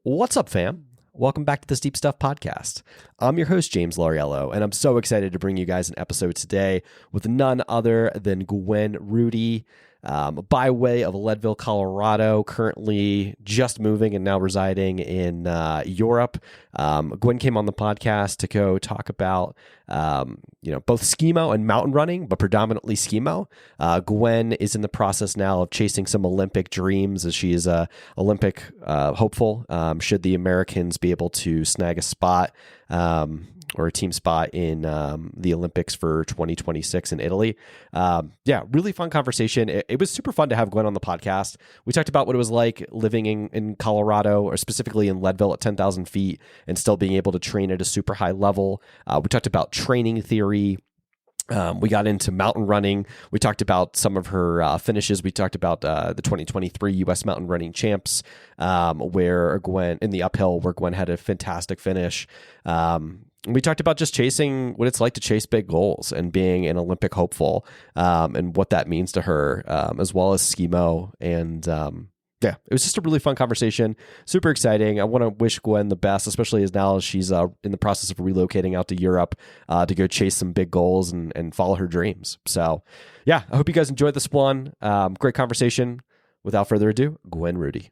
What's up, fam? Welcome back to the Steep Stuff Podcast. I'm your host, James Lauriello, and I'm so excited to bring you guys an episode today with none other than Gwen Rudy, by way of Leadville, Colorado, currently just moving and now residing in Europe. Gwen came on the podcast to go talk about both skimo and mountain running, but predominantly skimo. Gwen is in the process now of chasing some Olympic dreams, as she is a Olympic hopeful. Should the Americans be able to snag a spot or a team spot in the Olympics for 2026 in Italy. Really fun conversation. It was super fun to have Gwen on the podcast. We talked about what it was like living in Colorado, or specifically in Leadville at 10,000 feet, and still being able to train at a super high level. We talked about training theory. We got into mountain running. We talked about some of her finishes. We talked about the 2023 U.S. Mountain Running Champs, where Gwen, in the uphill, where Gwen had a fantastic finish. We talked about just chasing what it's like to chase big goals and being an Olympic hopeful, and what that means to her, as well as skimo. And it was just a really fun conversation. Super exciting. I want to wish Gwen the best, especially as now she's in the process of relocating out to Europe to go chase some big goals and follow her dreams. So, I hope you guys enjoyed this one. Great conversation. Without further ado, Gwen Rudy.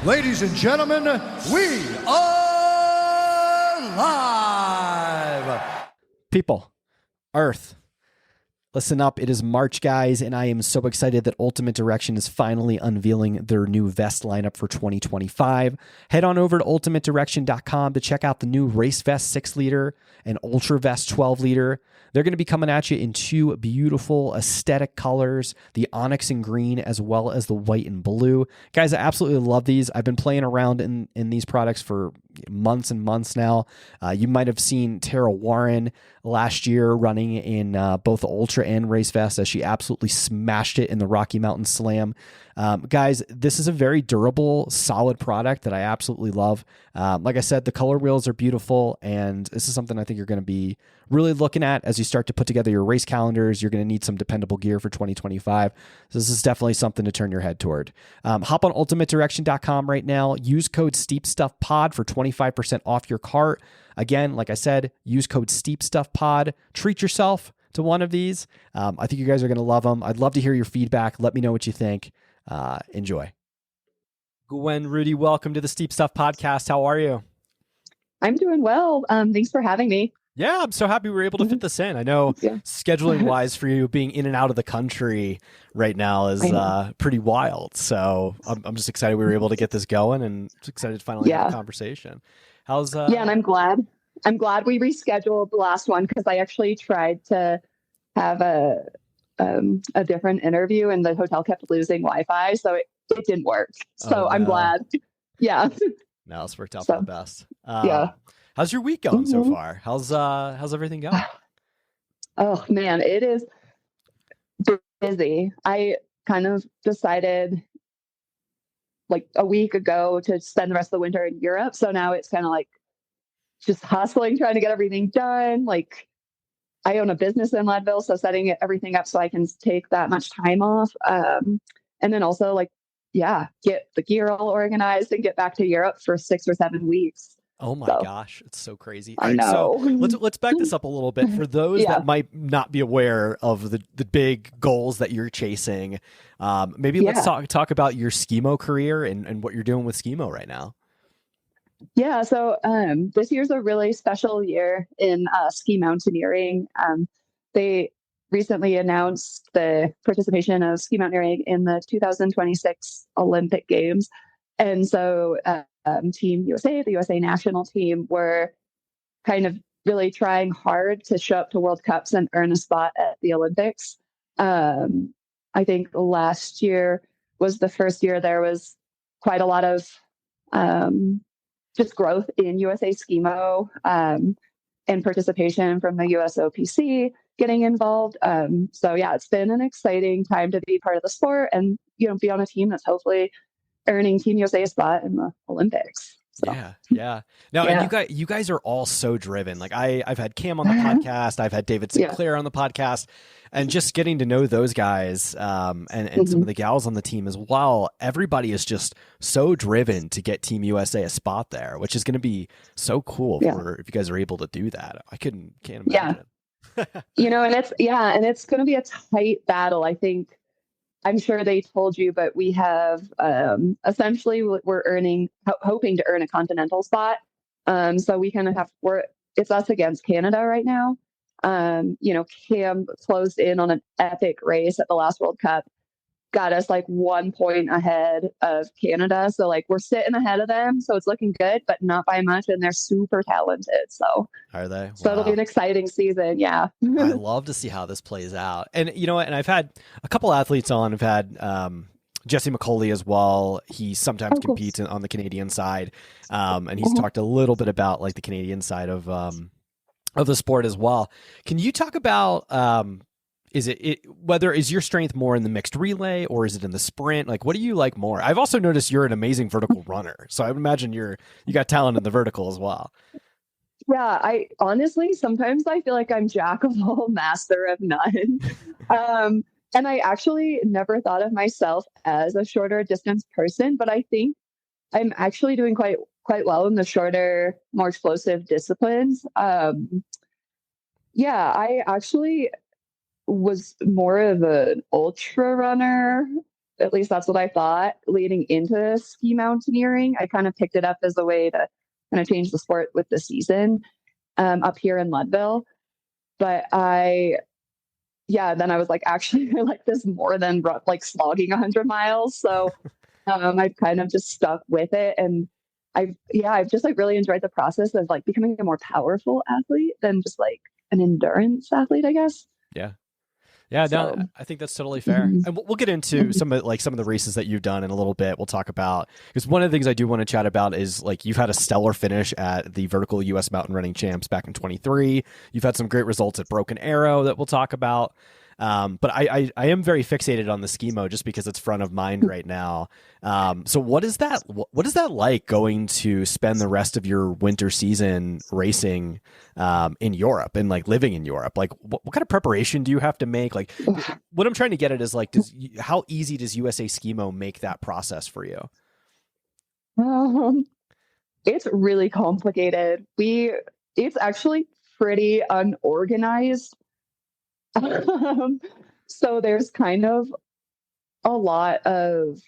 Ladies and gentlemen, we are live. People, Earth, listen up. It is March, guys, and I am so excited that Ultimate Direction is finally unveiling their new vest lineup for 2025. Head on over to ultimatedirection.com to check out the new Race Vest 6-liter and Ultra Vest 12-liter. They're going to be coming at you in two beautiful aesthetic colors, the onyx and green, as well as the white and blue. Guys, I absolutely love these. I've been playing around in these products for months and months now. You might have seen Tara Warren last year running in both the Ultra and Race Vest, as she absolutely smashed it in the Rocky Mountain Slam. Guys, this is a very durable, solid product that I absolutely love. Like I said, the color wheels are beautiful, and this is something I think you're going to be really looking at as you start to put together your race calendars. You're going to need some dependable gear for 2025. So this is definitely something to turn your head toward. Hop on ultimatedirection.com right now. Use code SteepStuffPod for 25% off your cart. Again, like I said, use code SteepStuffPod. Treat yourself to one of these. I think you guys are going to love them. I'd love to hear your feedback. Let me know what you think. Enjoy. Gwen Rudy, welcome to the Steep Stuff Podcast. How are you? I'm doing well. Thanks for having me. Yeah, I'm so happy we were able to fit this in. I know scheduling wise for you, being in and out of the country right now is pretty wild. So I'm just excited we were able to get this going, and just excited to finally have a conversation. How's and I'm glad we rescheduled the last one, because I actually tried to have a different interview and the hotel kept losing Wi-Fi, so it didn't work. So I'm glad. Yeah. No, it's worked out for the best. How's your week going so far? How's everything going? Oh man, it is busy. I kind of decided like a week ago to spend the rest of the winter in Europe. So now it's kind of like just hustling, trying to get everything done. Like, I own a business in Leadville, so setting everything up so I can take that much time off. And then also get the gear all organized and get back to Europe for 6 or 7 weeks. Oh my gosh, it's so crazy. I know. So let's back this up a little bit for those that might not be aware of the big goals that you're chasing. Maybe let's talk about your skimo career and what you're doing with skimo right now. Yeah, so this year's a really special year in ski mountaineering. They recently announced the participation of ski mountaineering in the 2026 Olympic Games. And so Team USA, the USA national team, were kind of really trying hard to show up to World Cups and earn a spot at the Olympics. I think last year was the first year there was quite a lot of just growth in USA Skimo and participation from the USOPC getting involved. So yeah, it's been an exciting time to be part of the sport and be on a team that's hopefully earning Team USA a spot in the Olympics. So. Yeah. No, and you guys are all so driven. Like I've had Cam on the podcast, I've had David Sinclair on the podcast, and just getting to know those guys and some of the gals on the team as well. Everybody is just so driven to get Team USA a spot there, which is going to be so cool for if you guys are able to do that. Can't imagine. And it's going to be a tight battle. I think. I'm sure they told you, but we have essentially we're hoping to earn a continental spot. So we kind of it's us against Canada right now. Cam closed in on an epic race at the last World Cup, got us like 1 point ahead of Canada. So like we're sitting ahead of them. So it's looking good, but not by much. And they're super talented. So are they? So it'll be an exciting season. Yeah. I love to see how this plays out. And and I've had a couple athletes on. I've had Jesse McCauley as well. He sometimes competes on the Canadian side. And he's talked a little bit about like the Canadian side of the sport as well. Can you talk about whether is your strength more in the mixed relay or is it in the sprint? Like, what do you like more? I've also noticed you're an amazing vertical runner. So I would imagine you got talent in the vertical as well. Yeah, I honestly, sometimes I feel like I'm jack of all, master of none. And I actually never thought of myself as a shorter distance person, but I think I'm actually doing quite well in the shorter, more explosive disciplines. I actually was more of an ultra runner. At least that's what I thought leading into ski mountaineering. I kind of picked it up as a way to kind of change the sport with the season up here in Leadville. But then I was like, actually, I like this more than like slogging 100 miles. So I've kind of just stuck with it. And I've just like really enjoyed the process of like becoming a more powerful athlete than just like an endurance athlete, I guess. Yeah. Yeah, no, I think that's totally fair. And we'll get into some of the races that you've done in a little bit. We'll talk about, because one of the things I do want to chat about is like you've had a stellar finish at the vertical US mountain running champs back in 23. You've had some great results at Broken Arrow that we'll talk about. But I am very fixated on the skimo just because it's front of mind right now. So what is that like going to spend the rest of your winter season racing in Europe and like living in Europe? Like what kind of preparation do you have to make? Like what I'm trying to get at is like, how easy does USA Skimo make that process for you? It's really complicated. It's actually pretty unorganized. So there's kind of a lot of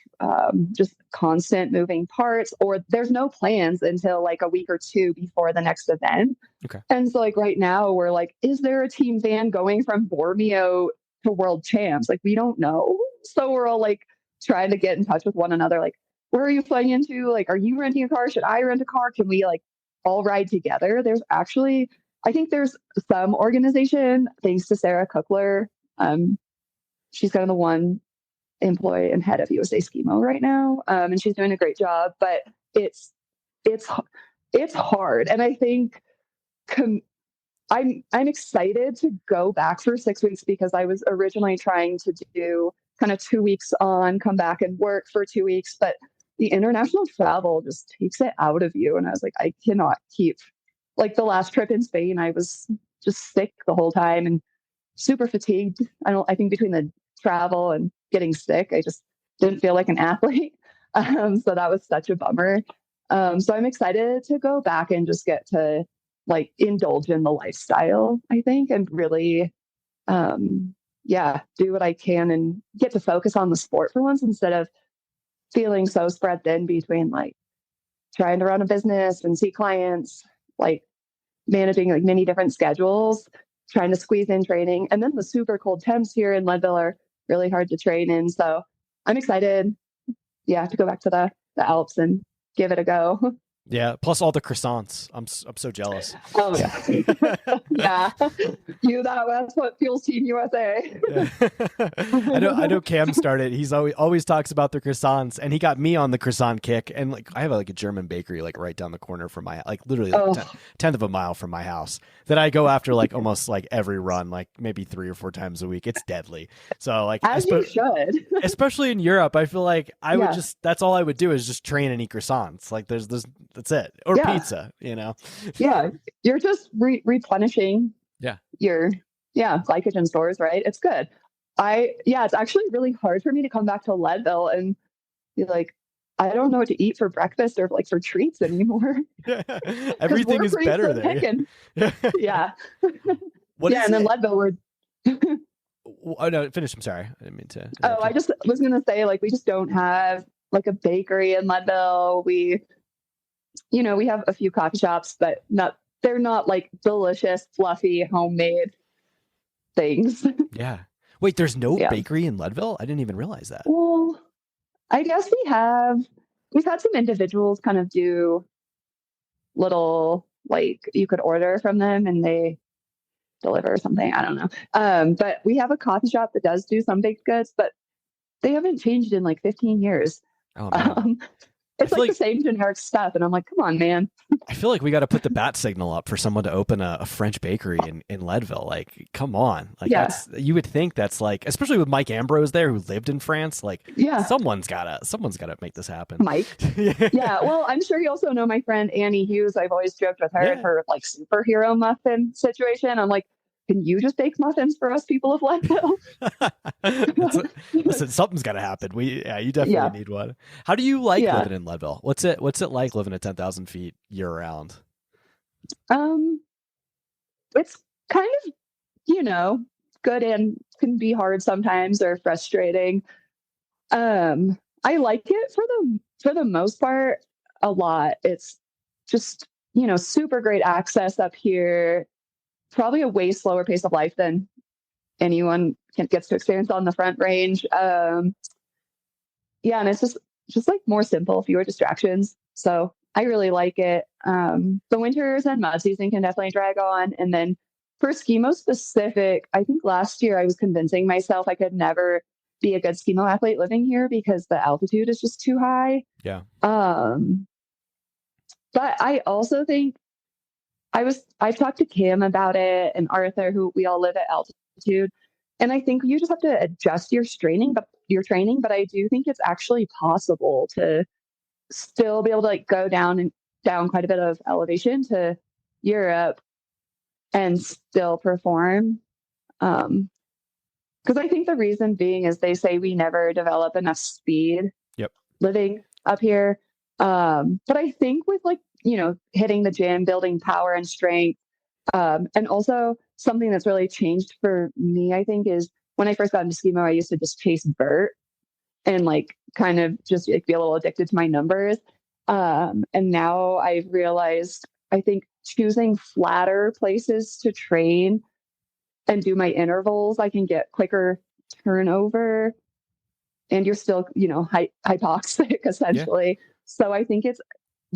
just constant moving parts, or there's no plans until like a week or two before the next event. Okay. And so like right now we're like, is there a team van going from Bormio to World Champs? Like we don't know. So we're all like trying to get in touch with one another. Like, where are you flying into? Like, are you renting a car? Should I rent a car? Can we like all ride together? I think there's some organization, thanks to Sarah Cookler. She's kind of the one employee and head of USA Skimo right now. And she's doing a great job, but it's hard. And I think I'm excited to go back for 6 weeks because I was originally trying to do kind of 2 weeks on, come back and work for 2 weeks, but the international travel just takes it out of you. And I was like, I cannot keep. Like the last trip in Spain, I was just sick the whole time and super fatigued. I think between the travel and getting sick, I just didn't feel like an athlete. So that was such a bummer. So I'm excited to go back and just get to like indulge in the lifestyle, I think, and really, do what I can and get to focus on the sport for once instead of feeling so spread thin between like trying to run a business and see clients, like managing like many different schedules, trying to squeeze in training. And then the super cold temps here in Leadville are really hard to train in. So I'm excited, to go back to the Alps and give it a go. Yeah. Plus all the croissants. I'm so jealous. Oh yeah. Yeah. That's what fuels Team USA. Yeah. I know Cam started. He's always talks about the croissants, and he got me on the croissant kick. And like, I have a German bakery, like right down the corner from my, like literally like tenth of a mile from my house, that I go after like almost like every run, like maybe 3 or 4 times a week. It's deadly. So like, as you should, especially in Europe, I feel like I would that's all I would do is just train and eat croissants. Like that's it. Or pizza, Yeah. You're just replenishing your glycogen stores, right? It's good. It's actually really hard for me to come back to Leadville and be like, I don't know what to eat for breakfast or like for treats anymore. Everything is better there. Yeah. And then Leadville, we're oh no, finish. I'm sorry. I didn't mean to. I just was gonna say, like, we just don't have like a bakery in Leadville. We have a few coffee shops, but they're not like delicious, fluffy, homemade things. Yeah. Wait, there's no bakery in Leadville? I didn't even realize that. Well, I guess we've had some individuals kind of do little, like, you could order from them and they deliver or something. I don't know. But we have a coffee shop that does do some baked goods, but they haven't changed in like 15 years. Oh, man. It's like the same generic stuff. And I'm like, come on, man. I feel like we got to put the bat signal up for someone to open a French bakery in Leadville. Like, come on. Like, you would think that's like, especially with Mike Ambrose there, who lived in France. Like, someone's gotta make this happen. Mike. Yeah. Well, I'm sure you also know my friend Annie Hughes. I've always joked with her her like superhero muffin situation. I'm like, can you just bake muffins for us people of Leadville? Listen, something's got to happen. You definitely need one. How do you like living in Leadville? What's it like living at 10,000 feet year round? It's kind of, good and can be hard sometimes or frustrating. I like it for the most part a lot. It's just, super great access up here. Probably a way slower pace of life than anyone gets to experience on the Front Range. And it's just like more simple, fewer distractions. So I really like it. The winters and mud season can definitely drag on. And then for skimo specific, I think last year I was convincing myself I could never be a good skimo athlete living here because the altitude is just too high. Yeah. But I also think I've talked to Kim about it and Arthur, who we all live at altitude. And I think you just have to adjust your training, but I do think it's actually possible to still be able to like go down quite a bit of elevation to Europe and still perform. Because I think the reason being is they say we never develop enough speed living up here. But I think with like, hitting the gym, building power and strength. And also something that's really changed for me, I think, is when I first got into skimo, I used to just chase vert and like kind of just like, be a little addicted to my numbers. And now I've realized, I think choosing flatter places to train and do my intervals, I can get quicker turnover and you're still, hypoxic essentially. So I think it's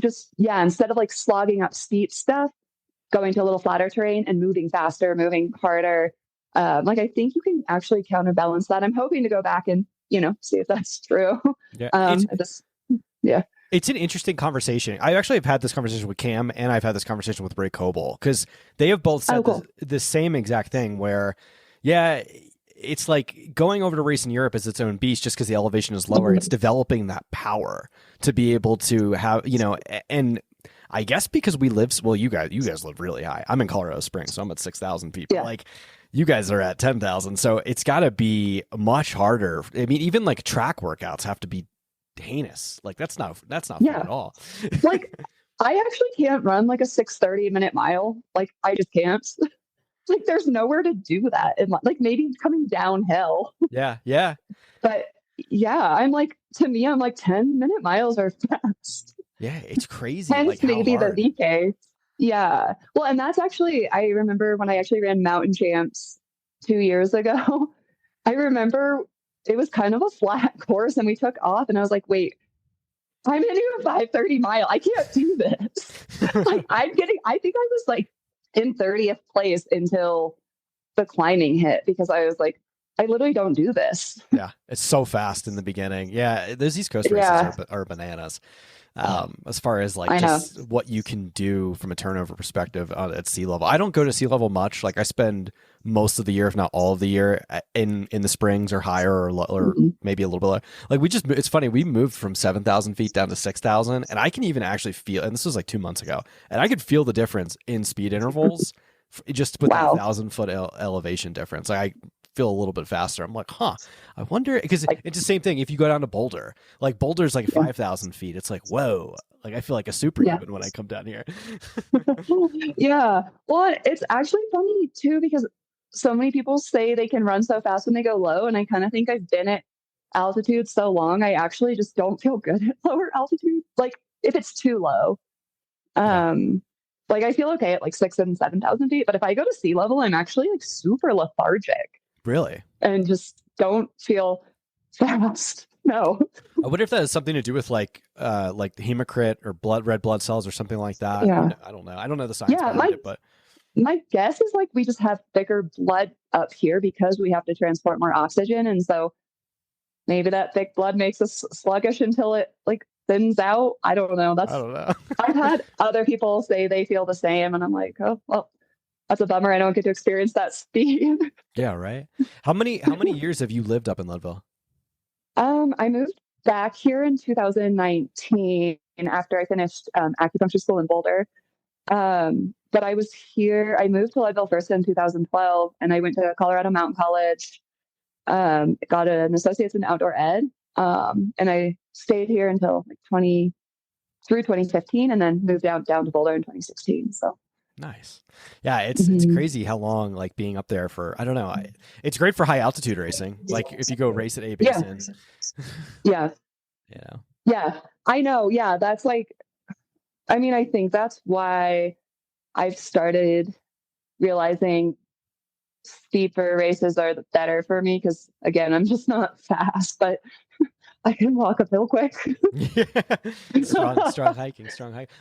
just, instead of like slogging up steep stuff, going to a little flatter terrain and moving faster, moving harder. I think you can actually counterbalance that. I'm hoping to go back and, see if that's true. Yeah. It's an interesting conversation. I actually have had this conversation with Cam and I've had this conversation with Ray Coble because they have both said the same exact thing where, it's like going over to race in Europe is its own beast just because the elevation is lower. It's developing that power to be able to have, and I guess because we live, you guys live really high. I'm in Colorado Springs, so I'm at 6,000 people. Yeah. Like you guys are at 10,000. So it's got to be much harder. I mean, even like track workouts have to be heinous. Like that's not fun at all. Like I actually can't run like a 6:30 minute mile. Like I just can't. Like there's nowhere to do that. And like maybe coming downhill. Yeah. But I'm like, to me, I'm like 10-minute miles are fast. Yeah, it's crazy. Hence Like how maybe hard. the VK. Yeah. Well, and that's actually, I remember when I actually ran mountain champs 2 years ago, I remember it was kind of a flat course and we took off and I was like, wait, I'm into a 5:30 mile. I can't do this. Like I think I was like in 30th place until the climbing hit because I was like, I literally don't do this. Yeah, it's so fast in the beginning. Yeah, those East Coast races are bananas. As far as like just what you can do from a turnover perspective at sea level. I don't go to sea level much. Like I spend most of the year, if not all of the year, in the springs or higher or maybe a little bit lower. Like it's funny, we moved from 7,000 feet down to 6,000 and I can even actually feel, and this was like 2 months ago, and I could feel the difference in speed intervals just with that 1,000-foot elevation difference. Like I feel a little bit faster. I'm like, I wonder, because it's the same thing. If you go down to Boulder, like Boulder's like 5,000 feet. It's like, whoa, like I feel like a superhuman when I come down here. Yeah. Well, it's actually funny too, because so many people say they can run so fast when they go low. And I kind of think I've been at altitude so long, I actually just don't feel good at lower altitude. Like if it's too low, like I feel okay at like 6,000 and 7,000 feet, but if I go to sea level, I'm actually like super lethargic. Really? And just don't feel fast. No. I wonder if that has something to do with like hematocrit or red blood cells or something like that. Yeah. I don't know. I don't know the science behind it, but my guess is like we just have thicker blood up here because we have to transport more oxygen. And so maybe that thick blood makes us sluggish until it like thins out. I don't know. I don't know. I've had other people say they feel the same. And I'm like, oh, well, that's a bummer. I don't get to experience that speed. Yeah, right. How many years have you lived up in Leadville? I moved back here in 2019 after I finished acupuncture school in Boulder. But I was here. I moved to Leadville first in 2012, and I went to Colorado Mountain College. Got an associate's in outdoor ed, and I stayed here until like through 2015, and then moved down to Boulder in 2016. So. Nice. Yeah, it's crazy how long like being up there for, I don't know. It's great for high altitude racing. Like if you go race at A basins. Yeah. You know. Yeah, I know. Yeah, that's like, I mean, I think that's why I've started realizing steeper races are better for me because again, I'm just not fast, but I can walk uphill quick. strong hiking.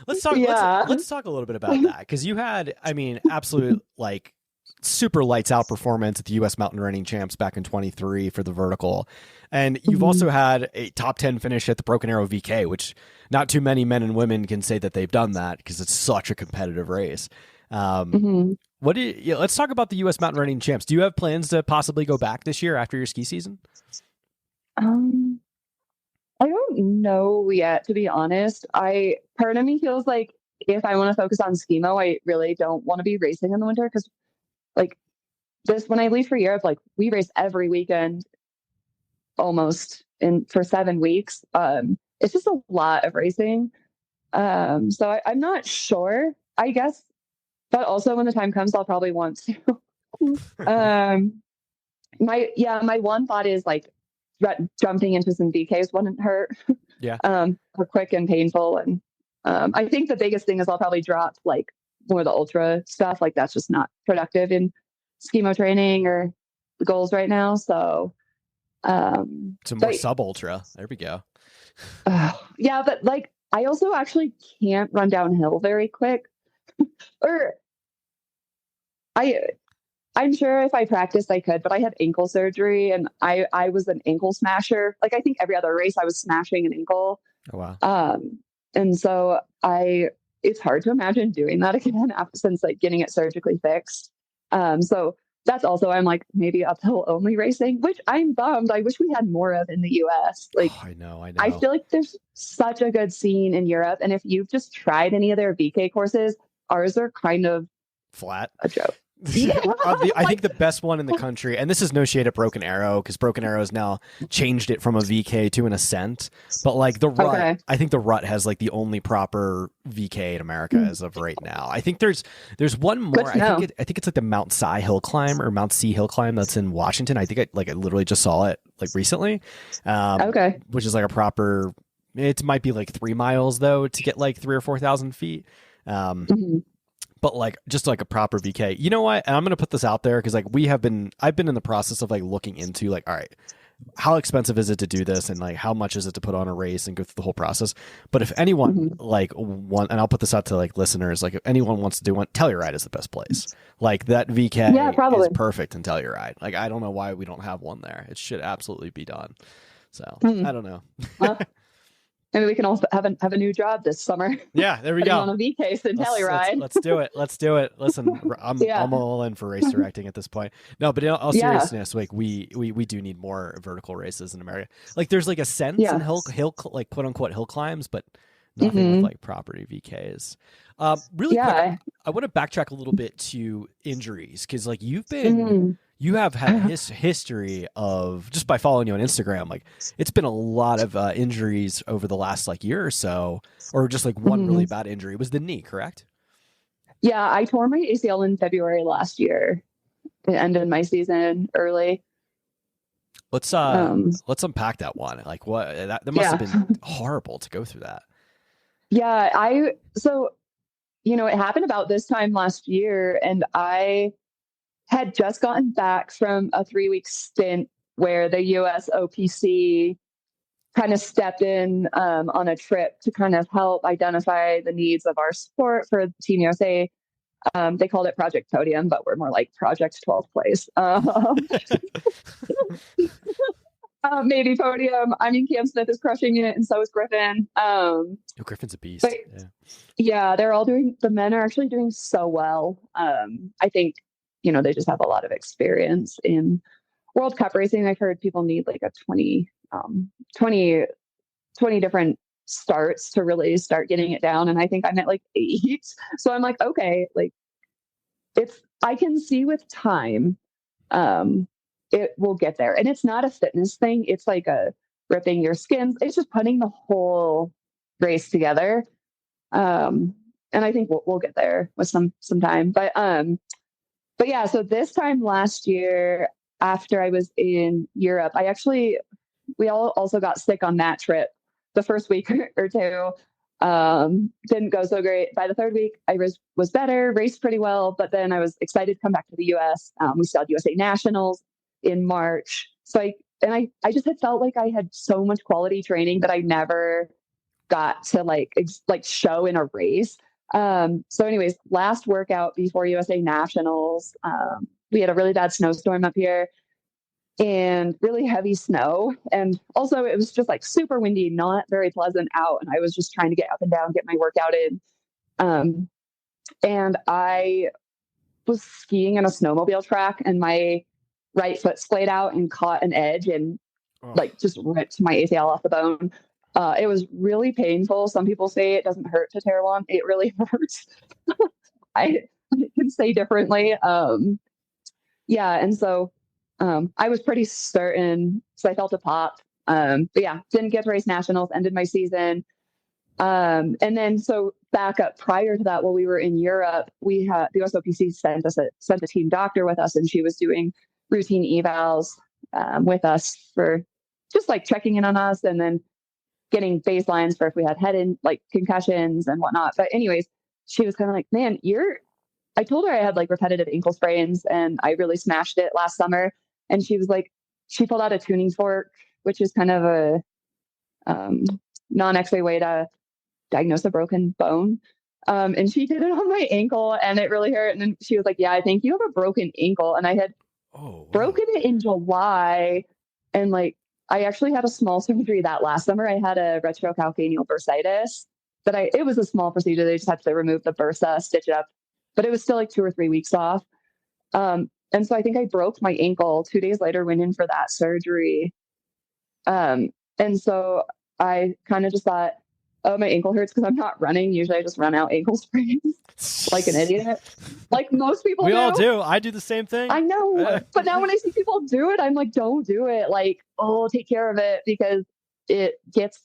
Let's talk a little bit about that because you had, I mean, absolute like super lights out performance at the U.S. Mountain Running Champs back in 23 for the vertical, and you've also had a top 10 finish at the Broken Arrow VK, which not too many men and women can say that they've done that because it's such a competitive race. Let's talk about the U.S. Mountain Running Champs. Do you have plans to possibly go back this year after your ski season? I don't know yet, to be honest. Part of me feels like if I want to focus on skimo, I really don't want to be racing in the winter because like when I leave for Europe, like we race every weekend almost for 7 weeks. It's just a lot of racing. So I'm not sure, I guess, but also when the time comes, I'll probably want to. My one thought is like, jumping into some VKs wouldn't hurt. Yeah. They're quick and painful. And I think the biggest thing is I'll probably drop like more of the ultra stuff. Like that's just not productive in skimo training or the goals right now. So some more sub ultra. There we go. Yeah, but like I also actually can't run downhill very quick. Or I'm sure if I practiced, I could, but I had ankle surgery and I was an ankle smasher. Like I think every other race I was smashing an ankle. Oh, wow. And so it's hard to imagine doing that again since like getting it surgically fixed. So that's also, I'm like maybe uphill only racing, which I'm bummed. I wish we had more of in the US. Like, I know. I feel like there's such a good scene in Europe. And if you've just tried any of their VK courses, ours are kind of flat. A joke. I think the best one in the country, and this is no shade at Broken Arrow because Broken Arrow has now changed it from a VK to an ascent, but like the Rut, I think the Rut has like the only proper VK in America as of right now. I think there's one more. I think it's like the Mount Si Hill Climb or Mount C Hill Climb that's in Washington. I think I literally just saw it like recently. Which is like a proper it might be like 3 miles though to get like 3 or 4,000 feet. But like just like a proper VK, you know what? And I'm going to put this out there because like I've been in the process of like looking into like, all right, how expensive is it to do this? And like, how much is it to put on a race and go through the whole process? But if anyone like and I'll put this out to like listeners, like if anyone wants to do one, Telluride is the best place. Like that VK is perfect in Telluride. Like, I don't know why we don't have one there. It should absolutely be done. So I don't know. Well, maybe we can also have a new job this summer. Yeah, there we go. On a VK in Telluride. Let's do it. Let's do it. Listen, I'm all in for race directing at this point. No, but in all seriousness, like we do need more vertical races in America. Like there's like a sense in hill like quote unquote hill climbs, but nothing with like property VKs. Really quick, I want to backtrack a little bit to injuries because like you have had history of, just by following you on Instagram, like it's been a lot of injuries over the last like year or so, or just like one really bad injury. It was the knee, correct? Yeah, I tore my ACL in February last year. It ended my season early. Let's unpack that one. Like what that must have been horrible to go through that. Yeah, so it happened about this time last year, and I had just gotten back from a 3-week stint where the US OPC kind of stepped in on a trip to kind of help identify the needs of our sport for Team USA. They called it Project Podium, but we're more like Project 12th Place. Maybe Podium. I mean, Cam Smith is crushing it, and so is Griffin. Griffin's a beast. Yeah, they're all the men are actually doing so well. I think, they just have a lot of experience in World Cup racing. I've heard people need like a 20 different starts to really start getting it down. And I think I'm at like 8. So I'm like, okay, like I can see with time, it will get there. And it's not a fitness thing. It's like ripping your skins. It's just putting the whole race together. And I think we'll get there with some time, but yeah, so this time last year, after I was in Europe, we all also got sick on that trip the first week or two. Didn't go so great. By the 3rd week, I was better, raced pretty well, but then I was excited to come back to the US. We still had USA Nationals in March. So I just had felt like I had so much quality training that I never got to like show in a race. So anyways, last workout before USA Nationals, we had a really bad snowstorm up here and really heavy snow. And also it was just like super windy, not very pleasant out. And I was just trying to get up and down, get my workout in. And I was skiing in a snowmobile track and my right foot splayed out and caught an edge and like just ripped my ACL off the bone. It was really painful. Some people say it doesn't hurt to tear one. It really hurts. I can say differently. Yeah. And so I was pretty certain, so I felt a pop. But yeah, didn't get to race nationals, ended my season. And then so back up prior to that, while we were in Europe, we had the USOPC sent a team doctor with us, and she was doing routine evals with us for just like checking in on us and then getting baselines for if we had like concussions and whatnot. But anyways, she was kind of like, man, I told her I had like repetitive ankle sprains and I really smashed it last summer. And she was like, she pulled out a tuning fork, which is kind of a non-X-ray way to diagnose a broken bone. And she did it on my ankle and it really hurt. And then she was like, yeah, I think you have a broken ankle. And I had broken it in July. And like, I actually had a small surgery that last summer. I had a retrocalcaneal bursitis it was a small procedure. They just had to remove the bursa, stitch it up, but it was still like 2 or 3 weeks off. And so I think I broke my ankle 2 days later, went in for that surgery. And so I kind of just thought, oh, my ankle hurts because I'm not running. Usually I just run out ankle sprains like an idiot. Like most people We all do. I do the same thing. I know. But now when I see people do it, I'm like, don't do it. Like, take care of it because it gets,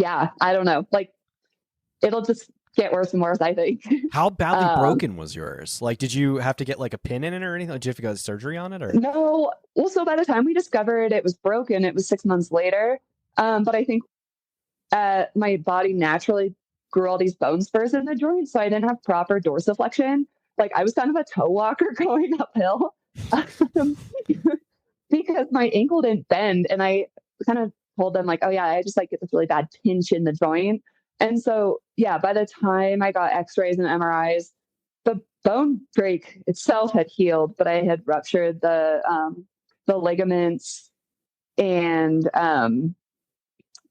I don't know. Like, it'll just get worse and worse, I think. How badly broken was yours? Like, did you have to get like a pin in it or anything? Did you have to go to surgery on it? Or no? Well, so by the time we discovered it was broken, it was 6 months later. But I think my body naturally grew all these bone spurs in the joints, so I didn't have proper dorsiflexion. Like I was kind of a toe walker going uphill because my ankle didn't bend, and I kind of told them like, oh yeah, I just like get this really bad pinch in the joint. And so yeah, by the time I got X-rays and MRIs, the bone break itself had healed, but I had ruptured the ligaments and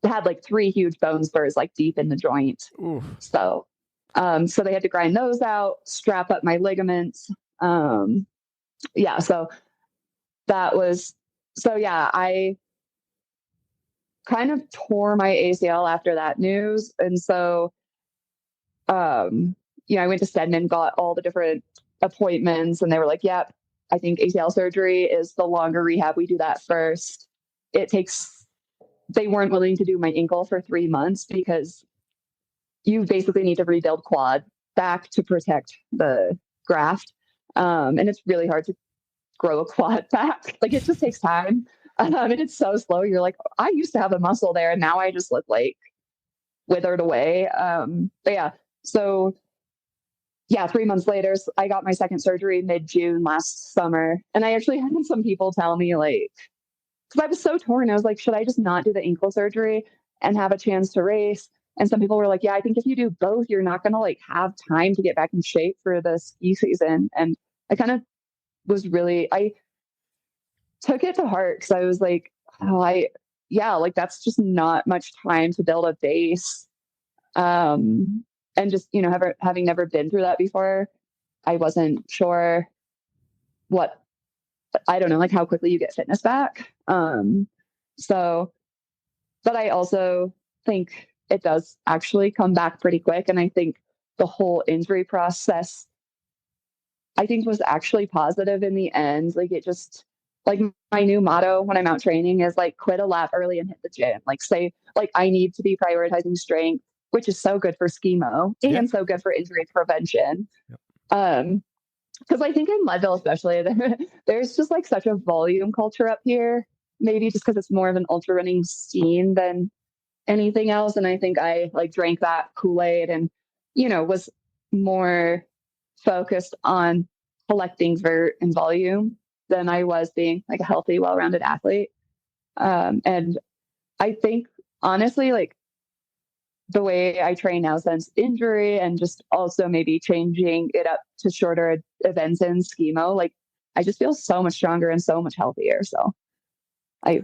had like 3 huge bone spurs like deep in the joint. Ooh. So so they had to grind those out, strap up my ligaments. Yeah, so that was I kind of tore my ACL after that news. And so I went to Stedman, got all the different appointments, and they were like, yep, I think ACL surgery is the longer rehab. We do that first. They weren't willing to do my ankle for 3 months because you basically need to rebuild quad back to protect the graft. And it's really hard to grow a quad back. Like it just takes time. And it's so slow. You're like, I used to have a muscle there and now I just look like withered away. But yeah, so yeah, 3 months later, I got my second surgery mid-June last summer. And I actually had some people tell me like, because I was so torn, I was like, should I just not do the ankle surgery and have a chance to race? And some people were like, yeah, I think if you do both, you're not going to like have time to get back in shape for the ski season. And I kind of I took it to heart because I was like, like that's just not much time to build a base. And just, having never been through that before, I wasn't sure I don't know, like how quickly you get fitness back. But I also think it does actually come back pretty quick. And I think the whole injury process, I think was actually positive in the end. Like it just, like my new motto when I'm out training is like, quit a lap early and hit the gym. Like say, like I need to be prioritizing strength, which is so good for skimo and so good for injury prevention. Yep. Because I think in Leadville especially, there's just like such a volume culture up here, maybe just because it's more of an ultra running scene than anything else. And I think I like drank that Kool-Aid and, was more focused on collecting vert and volume than I was being like a healthy, well-rounded athlete. And I think honestly, like the way I train now since injury and just also maybe changing it up to shorter events in skimo, like I just feel so much stronger and so much healthier. So I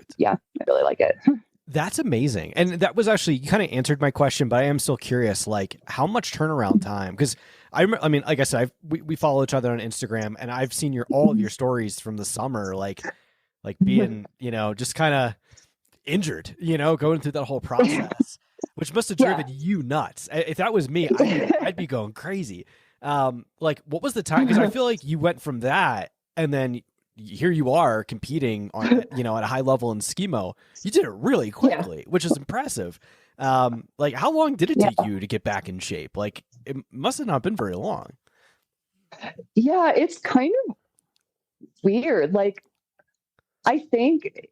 really like it. That's amazing. And that was actually, you kind of answered my question, but I am still curious, like how much turnaround time? Because I mean, like I said, we follow each other on Instagram and I've seen all of your stories from the summer, like being, just kind of injured, going through that whole process, which must have driven you nuts. If that was me, I'd be going crazy. Like what was the time? Because I feel like you went from that and then here you are competing on, at a high level in skimo. You did it really quickly, which is impressive. Like how long did it take you to get back in shape? Like it must have not been very long. Yeah, it's kind of weird. Like I think,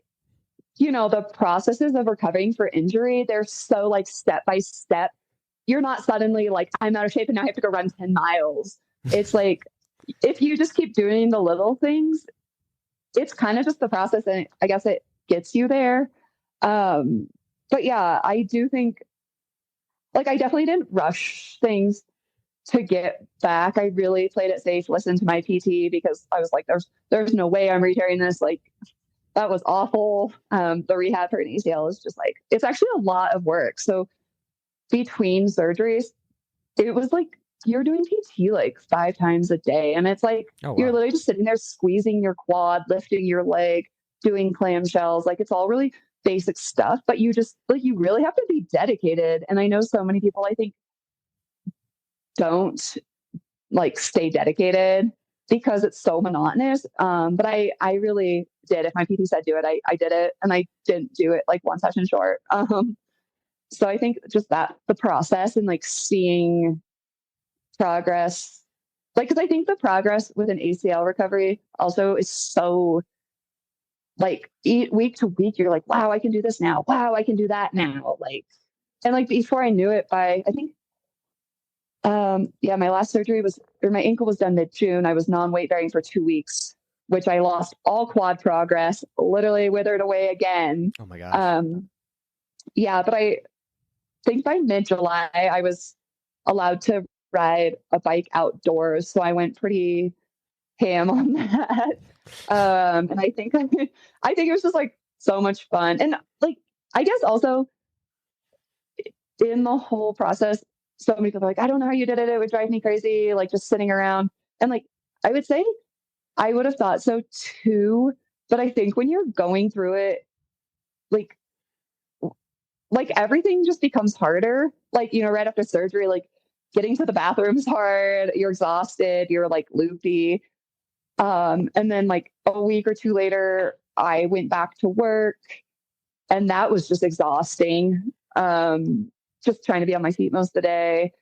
the processes of recovering for injury, they're so like step by step. You're not suddenly like, I'm out of shape and now I have to go run 10 miles. It's like, if you just keep doing the little things, it's kind of just the process and I guess it gets you there. But yeah, I do think like I definitely didn't rush things to get back. I really played it safe, listened to my PT because I was like, there's no way I'm re-tearing this. Like that was awful. The rehab for an ACL is just like, it's actually a lot of work. So between surgeries, it was like, you're doing PT like 5 times a day. And it's like, you're literally just sitting there squeezing your quad, lifting your leg, doing clamshells. Like it's all really basic stuff, but you just like, you really have to be dedicated. And I know so many people, I think, don't like stay dedicated because it's so monotonous. But I really did. If my PT said do it, I did it, and I didn't do it like one session short. So I think just that the process and like seeing progress, like, because I think the progress with an ACL recovery also is so like week to week, you're like, wow, I can do this now. Wow, I can do that now. Like And like before I knew it, by I think my last surgery was, or my ankle was done mid-June. I was non-weight bearing for 2 weeks, which I lost all quad progress, literally withered away again. Oh my gosh. But I think by mid-July, I was allowed to ride a bike outdoors. So I went pretty ham on that. And I think it was just like so much fun. And like, I guess also in the whole process, so many people are like, I don't know how you did it. It would drive me crazy, like just sitting around. And like, I would say I would have thought so too. But I think when you're going through it, like everything just becomes harder. Like, right after surgery, like getting to the bathroom's hard. You're exhausted. You're like loopy. And then like a week or two later, I went back to work, and that was just exhausting. Just trying to be on my feet most of the day,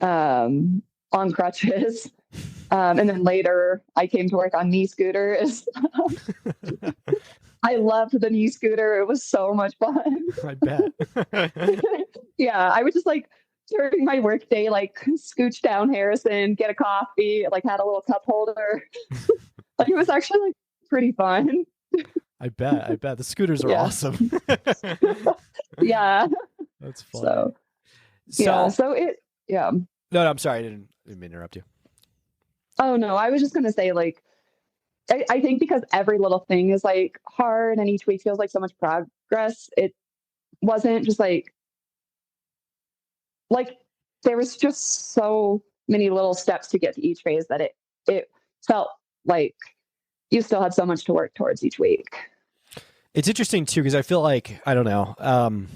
on crutches. And then later I came to work on knee scooters. I loved the knee scooter. It was so much fun. I bet. Yeah. I would just like during my work day, like scooch down Harrison, get a coffee, like had a little cup holder. Like it was actually like pretty fun. I bet. The scooters are awesome. Yeah. That's funny. No, I'm sorry. I didn't mean to interrupt you. Oh no, I was just going to say like, I think because every little thing is like hard and each week feels like so much progress, it wasn't just like there was just so many little steps to get to each phase that it felt like you still had so much to work towards each week. It's interesting too, because I feel like, I don't know,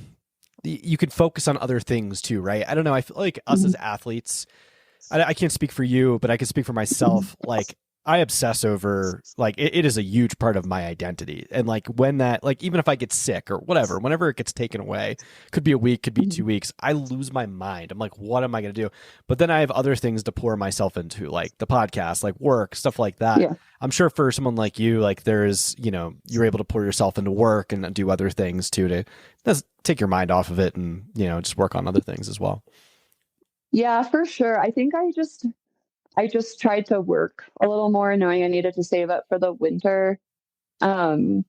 you could focus on other things too, right? I don't know. I feel like us as athletes, I can't speak for you, but I can speak for myself. Like I obsess over, like, it is a huge part of my identity. And like when that, like, even if I get sick or whatever, whenever it gets taken away, could be a week, could be 2 weeks, I lose my mind. I'm like, what am I going to do? But then I have other things to pour myself into, like the podcast, like work, stuff like that. Yeah. I'm sure for someone like you, like there's, you're able to pour yourself into work and do other things too, to just take your mind off of it and, just work on other things as well. Yeah, for sure. I think I just tried to work a little more, knowing I needed to save up for the winter. But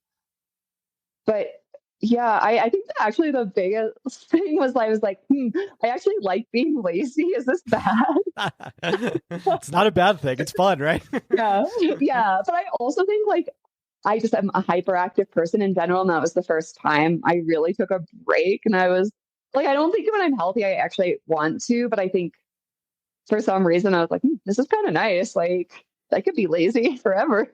yeah, I think that actually the biggest thing was I was like, I actually like being lazy. Is this bad? It's not a bad thing. It's fun, right? Yeah. Yeah. But I also think like I just am a hyperactive person in general. And that was the first time I really took a break. And I was like, I don't think when I'm healthy, I actually want to, but I think for some reason I was like, this is kind of nice. Like I could be lazy forever.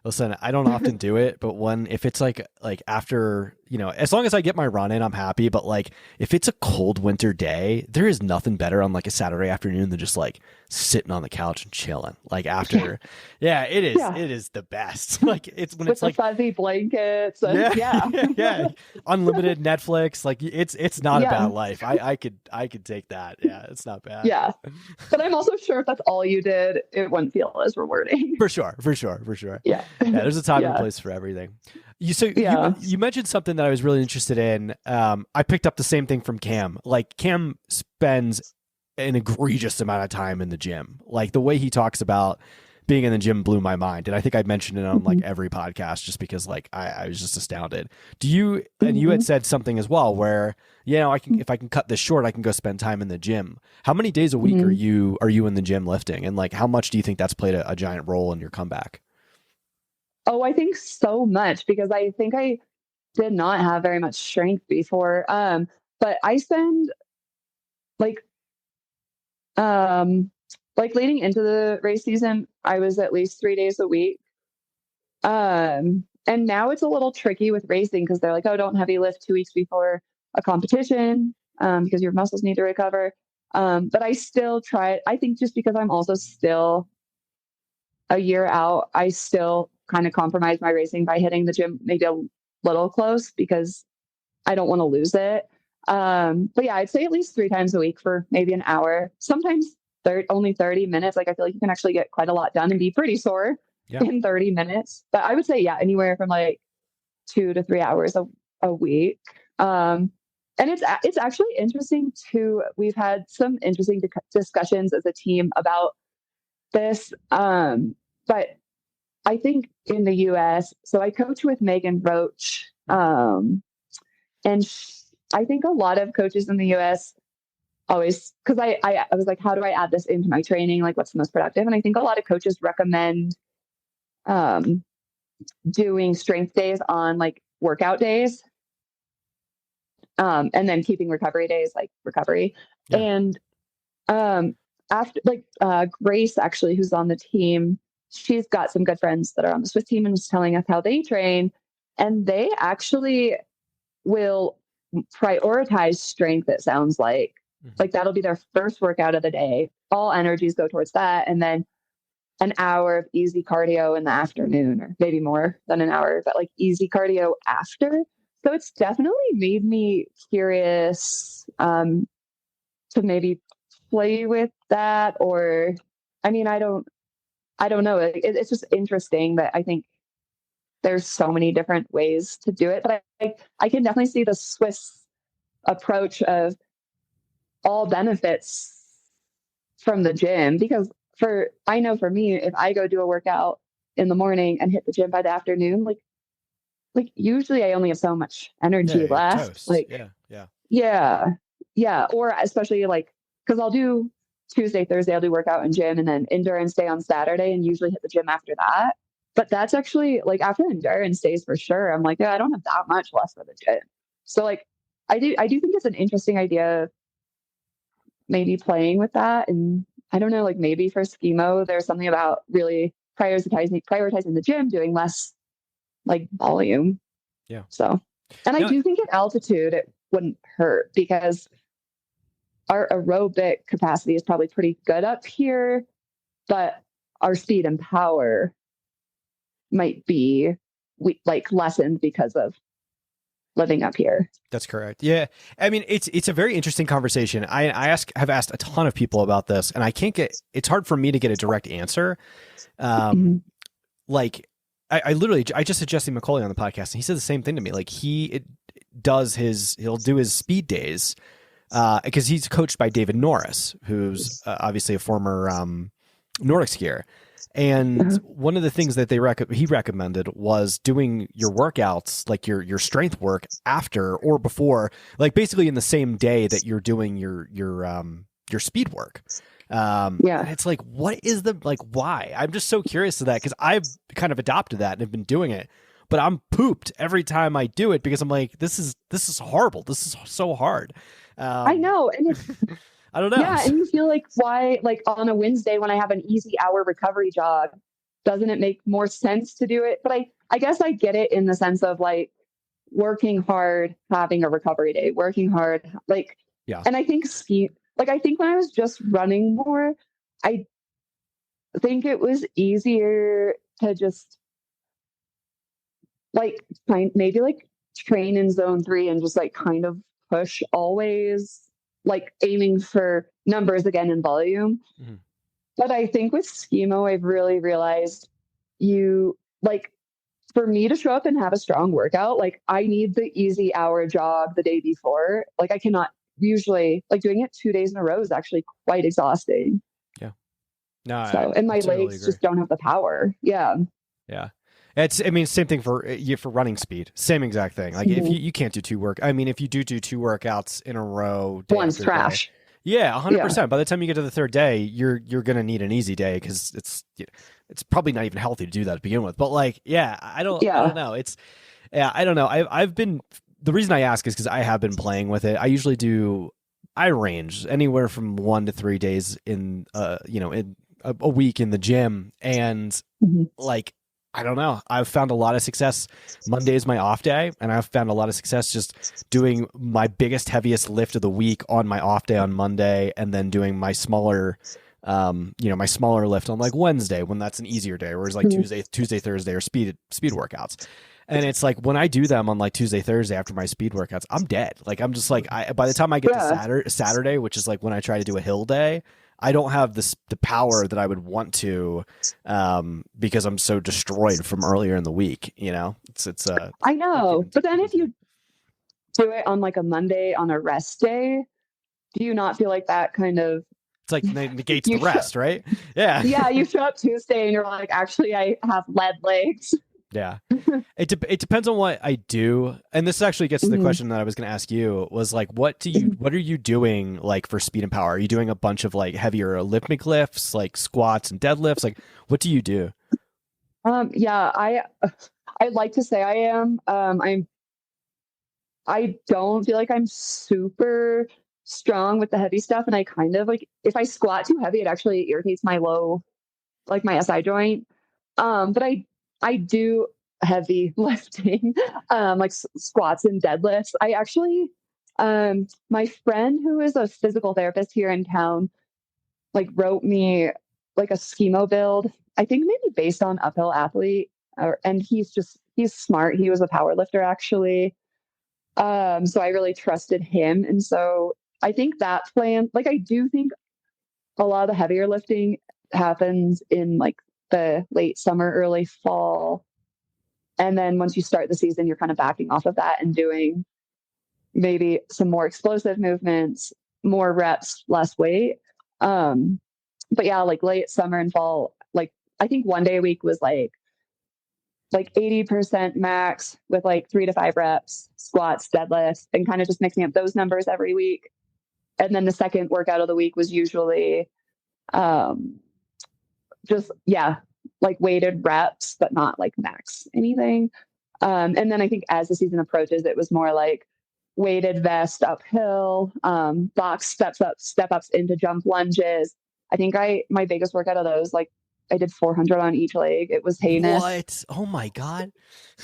Listen, I don't often do it, but if it's like after, as long as I get my run in, I'm happy. But like, if it's a cold winter day, there is nothing better on like a Saturday afternoon than just like sitting on the couch and chilling. Like after, it is. Yeah. It is the best. Like it's when with it's like fuzzy blankets. And, yeah, unlimited Netflix. Like it's not a bad life. I could take that. Yeah, it's not bad. Yeah, but I'm also sure if that's all you did, it wouldn't feel as rewarding. For sure. Yeah. There's a time and place for everything. You mentioned something that I was really interested in. I picked up the same thing from Cam. Like Cam spends an egregious amount of time in the gym. Like the way he talks about being in the gym blew my mind. And I think I mentioned it on like every podcast just because like I was just astounded. And you had said something as well where, if I can cut this short, I can go spend time in the gym. How many days a week are you in the gym lifting? And like, how much do you think that's played a giant role in your comeback? Oh, I think so much, because I think I did not have very much strength before. But I spend like leading into the race season, I was at least 3 days a week. And now it's a little tricky with racing because they're like, oh, don't heavy lift 2 weeks before a competition, because your muscles need to recover. But I still try it. I think just because I'm also still a year out, I still kind of compromise my racing by hitting the gym maybe a little close because I don't want to lose it. But yeah, I'd say at least 3 times a week for maybe an hour, sometimes only 30 minutes. Like I feel like you can actually get quite a lot done and be pretty sore in 30 minutes. But I would say, anywhere from like 2 to 3 hours a week. And and it's actually interesting too. We've had some interesting discussions as a team about this. But I think in the US, so I coach with Megan Roach. And I think a lot of coaches in the US always, because I was like, how do I add this into my training? Like, what's the most productive? And I think a lot of coaches recommend doing strength days on like workout days. And then keeping recovery days like recovery. Yeah. And after like Grace, actually, who's on the team, she's got some good friends that are on the Swiss team and was telling us how they train. And they actually will prioritize strength, it sounds like. Mm-hmm. Like that'll be their first workout of the day. All energies go towards that. And then an hour of easy cardio in the afternoon, or maybe more than an hour, but like easy cardio after. So it's definitely made me curious to maybe play with that, or I mean, I don't know. It's just interesting that I think there's so many different ways to do it, but I can definitely see the Swiss approach of all benefits from the gym, because I know for me, if I go do a workout in the morning and hit the gym by the afternoon, like usually I only have so much energy left. Toast. Like, yeah. Or especially like, cause I'll do Tuesday, Thursday, I'll do workout and gym, and then endurance day on Saturday, and usually hit the gym after that. But that's actually like after endurance days for sure. I'm like, yeah, I don't have that much left for the gym. So like, I do think it's an interesting idea, maybe playing with that. And I don't know, like maybe for skimo, there's something about really prioritizing the gym, doing less like volume. Yeah. So, and I do think at altitude it wouldn't hurt, because our aerobic capacity is probably pretty good up here, but our speed and power might be lessened because of living up here. That's correct. Yeah. I mean, it's a very interesting conversation. I have asked a ton of people about this, and it's hard for me to get a direct answer. Like I just had Jesse McCauley on the podcast, and he said the same thing to me. Like he'll do his speed days, because he's coached by David Norris, who's obviously a former Nordic skier. And one of the things that he recommended was doing your workouts, like your strength work, after or before, like basically in the same day that you're doing your speed work. And it's like, what is why? I'm just so curious to that, because I've kind of adopted that and have been doing it, but I'm pooped every time I do it, because I'm like, this is horrible. This is so hard. I know. And it's, I don't know. Yeah. And you feel like, why, like on a Wednesday when I have an easy hour recovery jog, doesn't it make more sense to do it? But I guess I get it in the sense of like working hard, having a recovery day, working hard. Like, yeah. And I think I think when I was just running more, I think it was easier to just like maybe like train in zone 3 and just like kind of push always, like aiming for numbers again in volume. Mm-hmm. But I think with skimo, I've really realized for me to show up and have a strong workout, like I need the easy hour jog the day before. Like I cannot usually, like doing it 2 days in a row is actually quite exhausting. Yeah. No. And my legs just don't have the power. Yeah. Yeah. Same thing for running speed. Same exact thing. Like if you can't do two if you do 2 workouts in a row, one's trash. Yeah, 100%. By the time you get to the third day, you're gonna need an easy day, because it's probably not even healthy to do that to begin with. But like, I don't know. I don't know. I've been, the reason I ask is because I have been playing with it. I range anywhere from 1 to 3 days in in a week in the gym, and like, I don't know. I've found a lot of success. Monday is my off day, and I've found a lot of success just doing my biggest, heaviest lift of the week on my off day on Monday, and then doing my smaller, my smaller lift on like Wednesday when that's an easier day, whereas like Tuesday, Thursday are speed workouts. And it's like when I do them on like Tuesday, Thursday after my speed workouts, I'm dead. Like I'm just like, by the time I get to Saturday, which is like when I try to do a hill day, I don't have the power that I would want to, because I'm so destroyed from earlier in the week. It's I know, but then if you do it on like a Monday on a rest day, do you not feel like that kind of, It's like negates the You rest, right? Yeah. yeah, you show up Tuesday and you're like, actually, I have lead legs. Yeah. It depends on what I do. And this actually gets to the question that I was going to ask you was like, what are you doing like for speed and power? Are you doing a bunch of like heavier Olympic lifts, like squats and deadlifts? Like, what do you do? Yeah, I'd like to say I am. I don't feel like I'm super strong with the heavy stuff. And I kind of like, if I squat too heavy, it actually irritates my my SI joint. But I do heavy lifting, like squats and deadlifts. I actually, my friend who is a physical therapist here in town, like wrote me like a schemo build. I think maybe based on Uphill Athlete, and he's smart. He was a power lifter actually. So I really trusted him. And so I think that plan, like I do think a lot of the heavier lifting happens in like the late summer, early fall. And then once you start the season, you're kind of backing off of that and doing maybe some more explosive movements, more reps, less weight. But yeah, like late summer and fall, like I think one day a week was like 80% max with like 3 to 5 reps, squats, deadlifts, and kind of just mixing up those numbers every week. And then the second workout of the week was usually just, yeah, like weighted reps, but not like max anything. And then I think as the season approaches, it was more like weighted vest uphill, box step ups into jump lunges. I think my biggest workout of those, like I did 400 on each leg. It was heinous. What? Oh my God.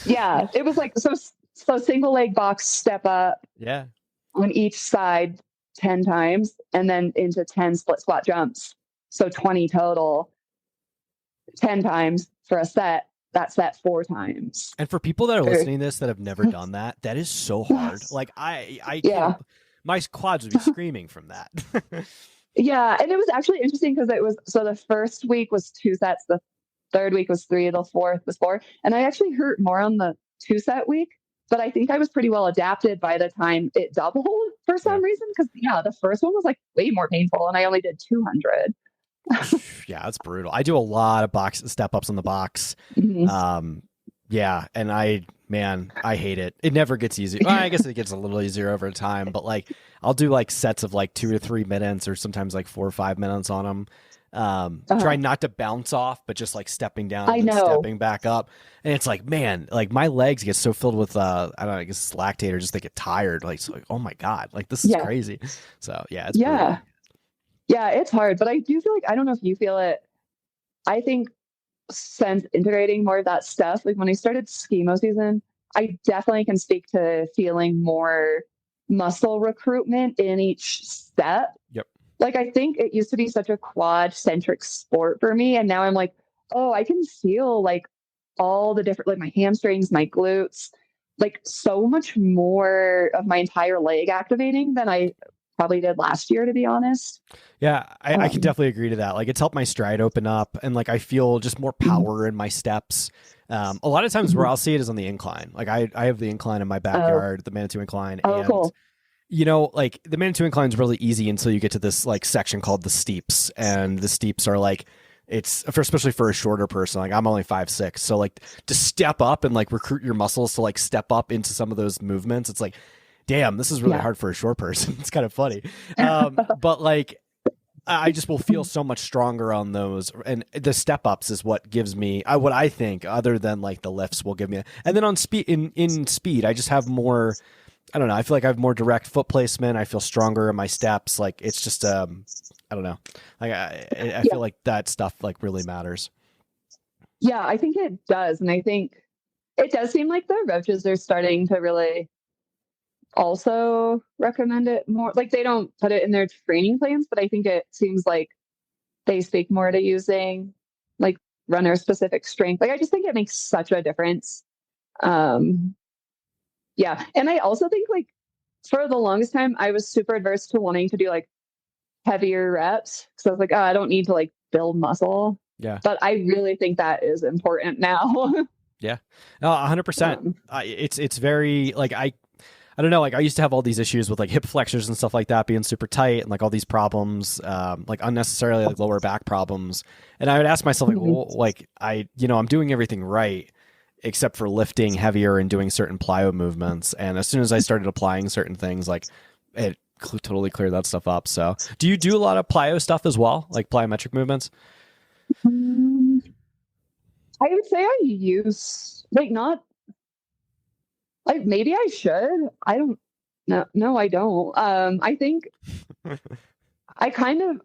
Yeah. It was like, so single leg box step up Yeah. on each side 10 times and then into 10 split squat jumps. So 20 total, 10 times for a set. That set 4 times. And for people that are listening to this that have never done that, that is so hard. Like I can't, my quads would be screaming from that. Yeah. And it was actually interesting because so the first week was 2 sets. The third week was 3. The fourth was 4. And I actually hurt more on the 2-set week, but I think I was pretty well adapted by the time it doubled for some reason. Cause the first one was like way more painful and I only did 200. Yeah, that's brutal. I do a lot of box step ups on the box. Yeah. And I hate it. It never gets easy. Well, I guess it gets a little easier over time, but like I'll do like sets of like 2 to 3 minutes or sometimes like 4 or 5 minutes on them. Try not to bounce off, but just like stepping down and stepping back up. And it's like, man, like my legs get so filled with, I don't know, I guess it's lactate or just they get tired. Like, it's like, oh my God, like this is crazy. So yeah. It's brutal. Yeah, it's hard, but I do feel like, I don't know if you feel it. I think since integrating more of that stuff, like when I started schemo season, I definitely can speak to feeling more muscle recruitment in each step. Yep. Like, I think it used to be such a quad centric sport for me. And now I'm like, oh, I can feel like all the different, like my hamstrings, my glutes, like so much more of my entire leg activating than I probably did last year, to be honest. Yeah, I can definitely agree to that. Like it's helped my stride open up and like I feel just more power in my steps. A lot of times where I'll see it is on the incline. Like I have the incline in my backyard, the Manitou incline. And cool. You know, like the Manitou incline is really easy until you get to this like section called the steeps. And the steeps are like, especially for a shorter person, like I'm only 5'6". So like to step up and like recruit your muscles to like step up into some of those movements, it's like, damn, this is really hard for a short person. It's kind of funny. But like, I just will feel so much stronger on those. And the step ups is what gives me what I think, other than like the lifts will give me. And then on speed, in speed, I just have more, I don't know. I feel like I have more direct foot placement. I feel stronger in my steps. Like it's just, I don't know. Like I feel like that stuff like really matters. Yeah, I think it does. And I think it does seem like the Roaches are starting to really also recommend it more. Like they don't put it in their training plans, but I think it seems like they speak more to using like runner specific strength. Like I just think it makes such a difference. Yeah. And I also think like for the longest time, I was super adverse to wanting to do like heavier reps. So I was like, oh, I don't need to like build muscle. Yeah. But I really think that is important now. Yeah. No, 100%. It's very like, I don't know, like I used to have all these issues with like hip flexors and stuff like that being super tight and like all these problems, like unnecessarily like lower back problems. And I would ask myself like, well, like I'm doing everything right except for lifting heavier and doing certain plyo movements. And as soon as I started applying certain things, like it totally cleared that stuff up. So do you do a lot of plyo stuff as well? Like plyometric movements? I would say I use like not like maybe I should. I don't no, I don't. I think I kind of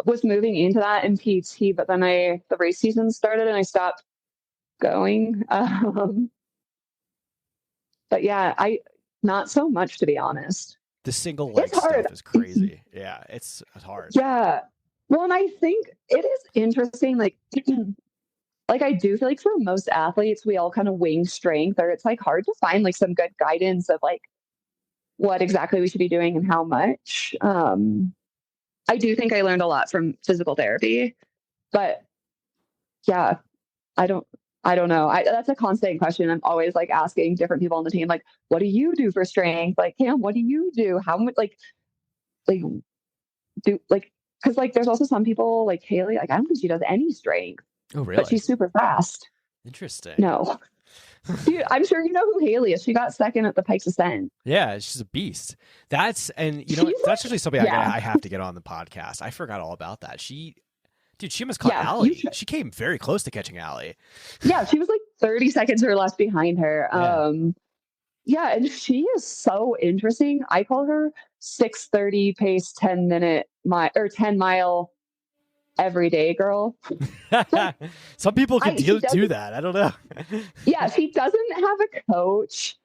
was moving into that in PT, but then the race season started and I stopped going. But yeah, I not so much, to be honest. The single leg stuff is crazy. Yeah, it's hard. Yeah. Well, and I think it is interesting, like like I do feel like for most athletes, we all kind of wing strength, or it's like hard to find like some good guidance of like what exactly we should be doing and how much. I do think I learned a lot from physical therapy, but yeah, I don't know. That's a constant question. I'm always like asking different people on the team, like, what do you do for strength? Like, Cam, what do you do? How much like do like, cause like there's also some people like Haley, like I don't think she does any strength. Oh, really? But she's super fast. Interesting. No. I'm sure you know who Haley is. She got second at the Pikes Ascent. Yeah, she's a beast. That's actually something I have to get on the podcast. I forgot all about that. She almost caught Allie. She came very close to catching Allie. Yeah, she was like 30 seconds or less behind her. Yeah, and she is so interesting. I call her 6:30 pace 10 mile everyday girl. Some people can do that. I don't know. Yeah, she doesn't have a coach.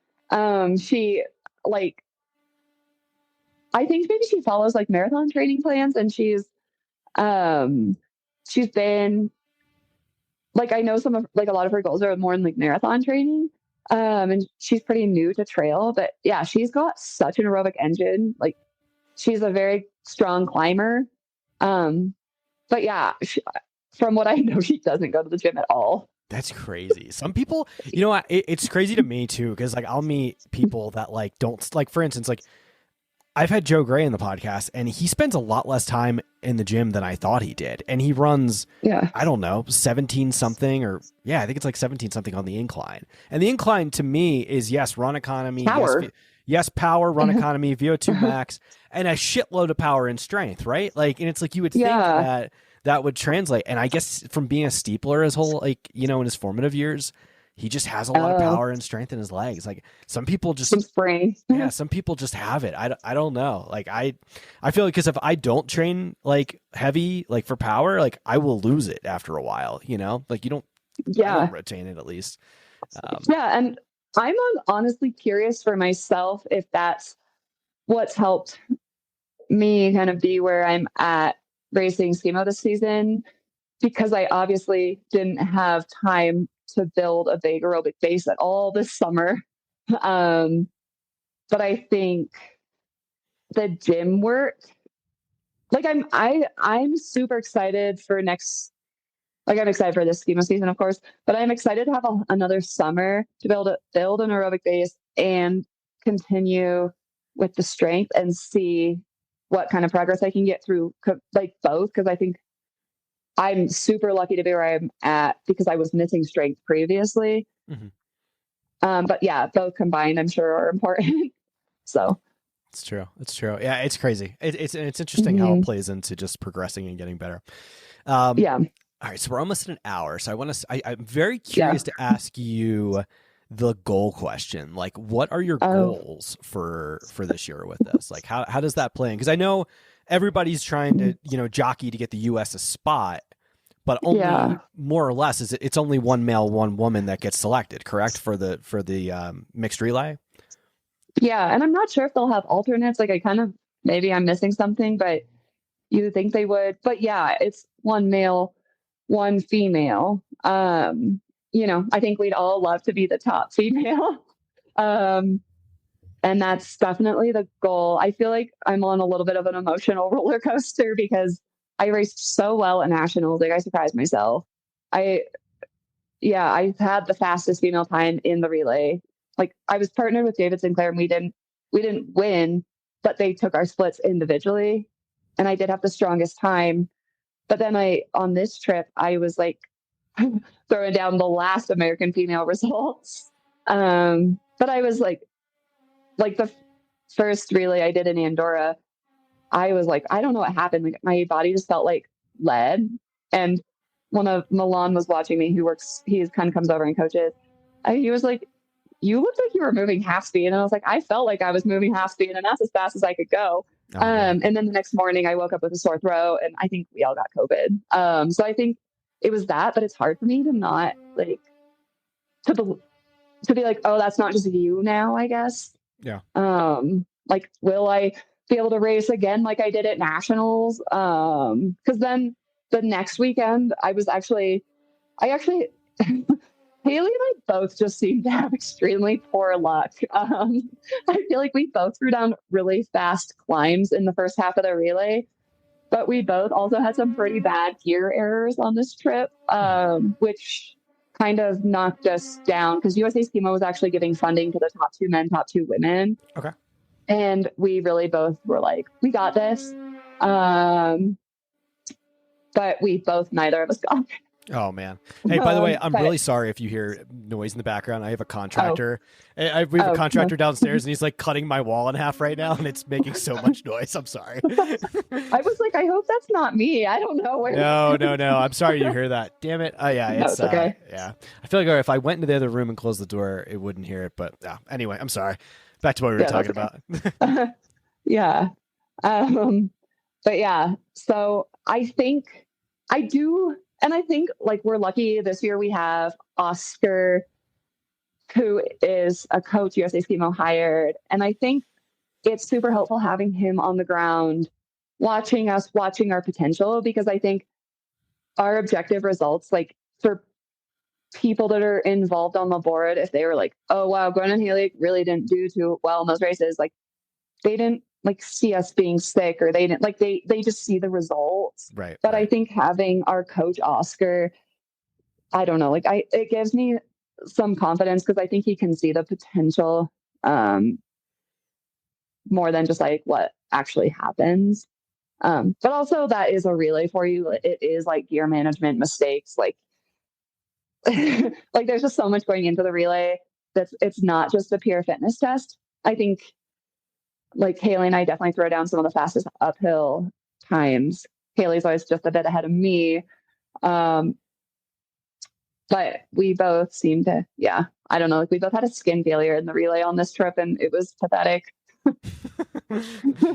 She like I think maybe she follows like marathon training plans, and she's been like, I know some of like a lot of her goals are more in like marathon training. And she's pretty new to trail, but yeah, she's got such an aerobic engine. Like she's a very strong climber. But yeah, from what I know, she doesn't go to the gym at all. That's crazy. Some people, it's crazy to me too, because like I'll meet people that like don't, like for instance, like I've had Joe Gray in the podcast, and he spends a lot less time in the gym than I thought he did, and he runs, I don't know, 17 something, or I think it's like 17 something on the incline. And the incline to me is run economy, power. Yes, power, run economy, VO2 max, and a shitload of power and strength, right? Like, and it's like you would think that would translate. And I guess from being a steepler his whole, like, in his formative years, he just has a lot of power and strength in his legs. Like some people just, some people just have it. I don't know. Like I feel like, because if I don't train like heavy, like for power, like I will lose it after a while, like I don't retain it at least. And I'm honestly curious for myself if that's what's helped me kind of be where I'm at racing schema this season, because I obviously didn't have time to build a big aerobic base at all this summer. But I think the gym work, like I'm super excited for next, like I'm excited for this schema season, of course, but I'm excited to have another summer to be able to build an aerobic base and continue with the strength and see what kind of progress I can get through, like both. Cause I think I'm super lucky to be where I'm at because I was missing strength previously. Mm-hmm. But yeah, both combined, I'm sure are important. So it's true. Yeah. It's crazy. It's interesting how it plays into just progressing and getting better. All right. So we're almost at an hour. So I'm very curious to ask you the goal question. Like, what are your goals for this year with this? Like, how does that play in? Because I know everybody's trying to, jockey to get the U.S. a spot, but only more or less it's only one male, one woman that gets selected, correct? For the mixed relay. Yeah. And I'm not sure if they'll have alternates. Like maybe I'm missing something, but you would think they would, but yeah, it's one male, one female. I think we'd all love to be the top female. And that's definitely the goal. I feel like I'm on a little bit of an emotional roller coaster because I raced so well at nationals. Like I surprised myself. I had the fastest female time in the relay. Like I was partnered with David Sinclair and we didn't we didn't win, but they took our splits individually. And I did have the strongest time. But then on this trip, I was like throwing down the last American female results. But I was like the first relay I did in Andorra, I was like, I don't know what happened. Like my body just felt like lead. And one of Milan was watching me, he kind of comes over and coaches. He was like, you looked like you were moving half speed. And I was like, I felt like I was moving half speed, and that's as fast as I could go. And then the next morning I woke up with a sore throat, and I think we all got COVID. So I think it was that, but it's hard for me to not like, to be like, oh, that's not just you now, I guess. Yeah. Like, will I be able to race again like I did at nationals? Because then the next weekend I actually Haley and I both just seemed to have extremely poor luck. I feel like we both threw down really fast climbs in the first half of the relay, but we both also had some pretty bad gear errors on this trip, which kind of knocked us down because USA Schema was actually giving funding to the top 2 men, top 2 women. Okay. And we really both were like, we got this. But neither of us got it. Oh man. Hey, by the way, I'm really sorry if you hear noise in the background. I have a contractor. We have a contractor downstairs, and he's like cutting my wall in half right now, and it's making so much noise. I'm sorry. I was like, I hope that's not me. I don't know where. No. I'm sorry you hear that. Damn it. Oh yeah, it's okay. Yeah. I feel like if I went into the other room and closed the door, it wouldn't hear it. But anyway, I'm sorry. Back to what we were talking about. Yeah. But yeah. So I think I do. And I think like we're lucky this year we have Oscar, who is a coach USA Schemo hired. And I think it's super helpful having him on the ground, watching our potential, because I think our objective results, like for people that are involved on the board, if they were like, oh, wow, Gwen and Haley really didn't do too well in those races, like they didn't like see us being sick, or they didn't like, they just see the results. Right. But I think having our coach Oscar, I don't know, like it gives me some confidence because I think he can see the potential more than just like what actually happens. But also that is a relay for you. It is like gear management mistakes. Like, like there's just so much going into the relay it's not just a pure fitness test. I think like Haley and I definitely throw down some of the fastest uphill times. Haley's always just a bit ahead of me. But we both seem to, I don't know, like we both had a skin failure in the relay on this trip, and it was pathetic.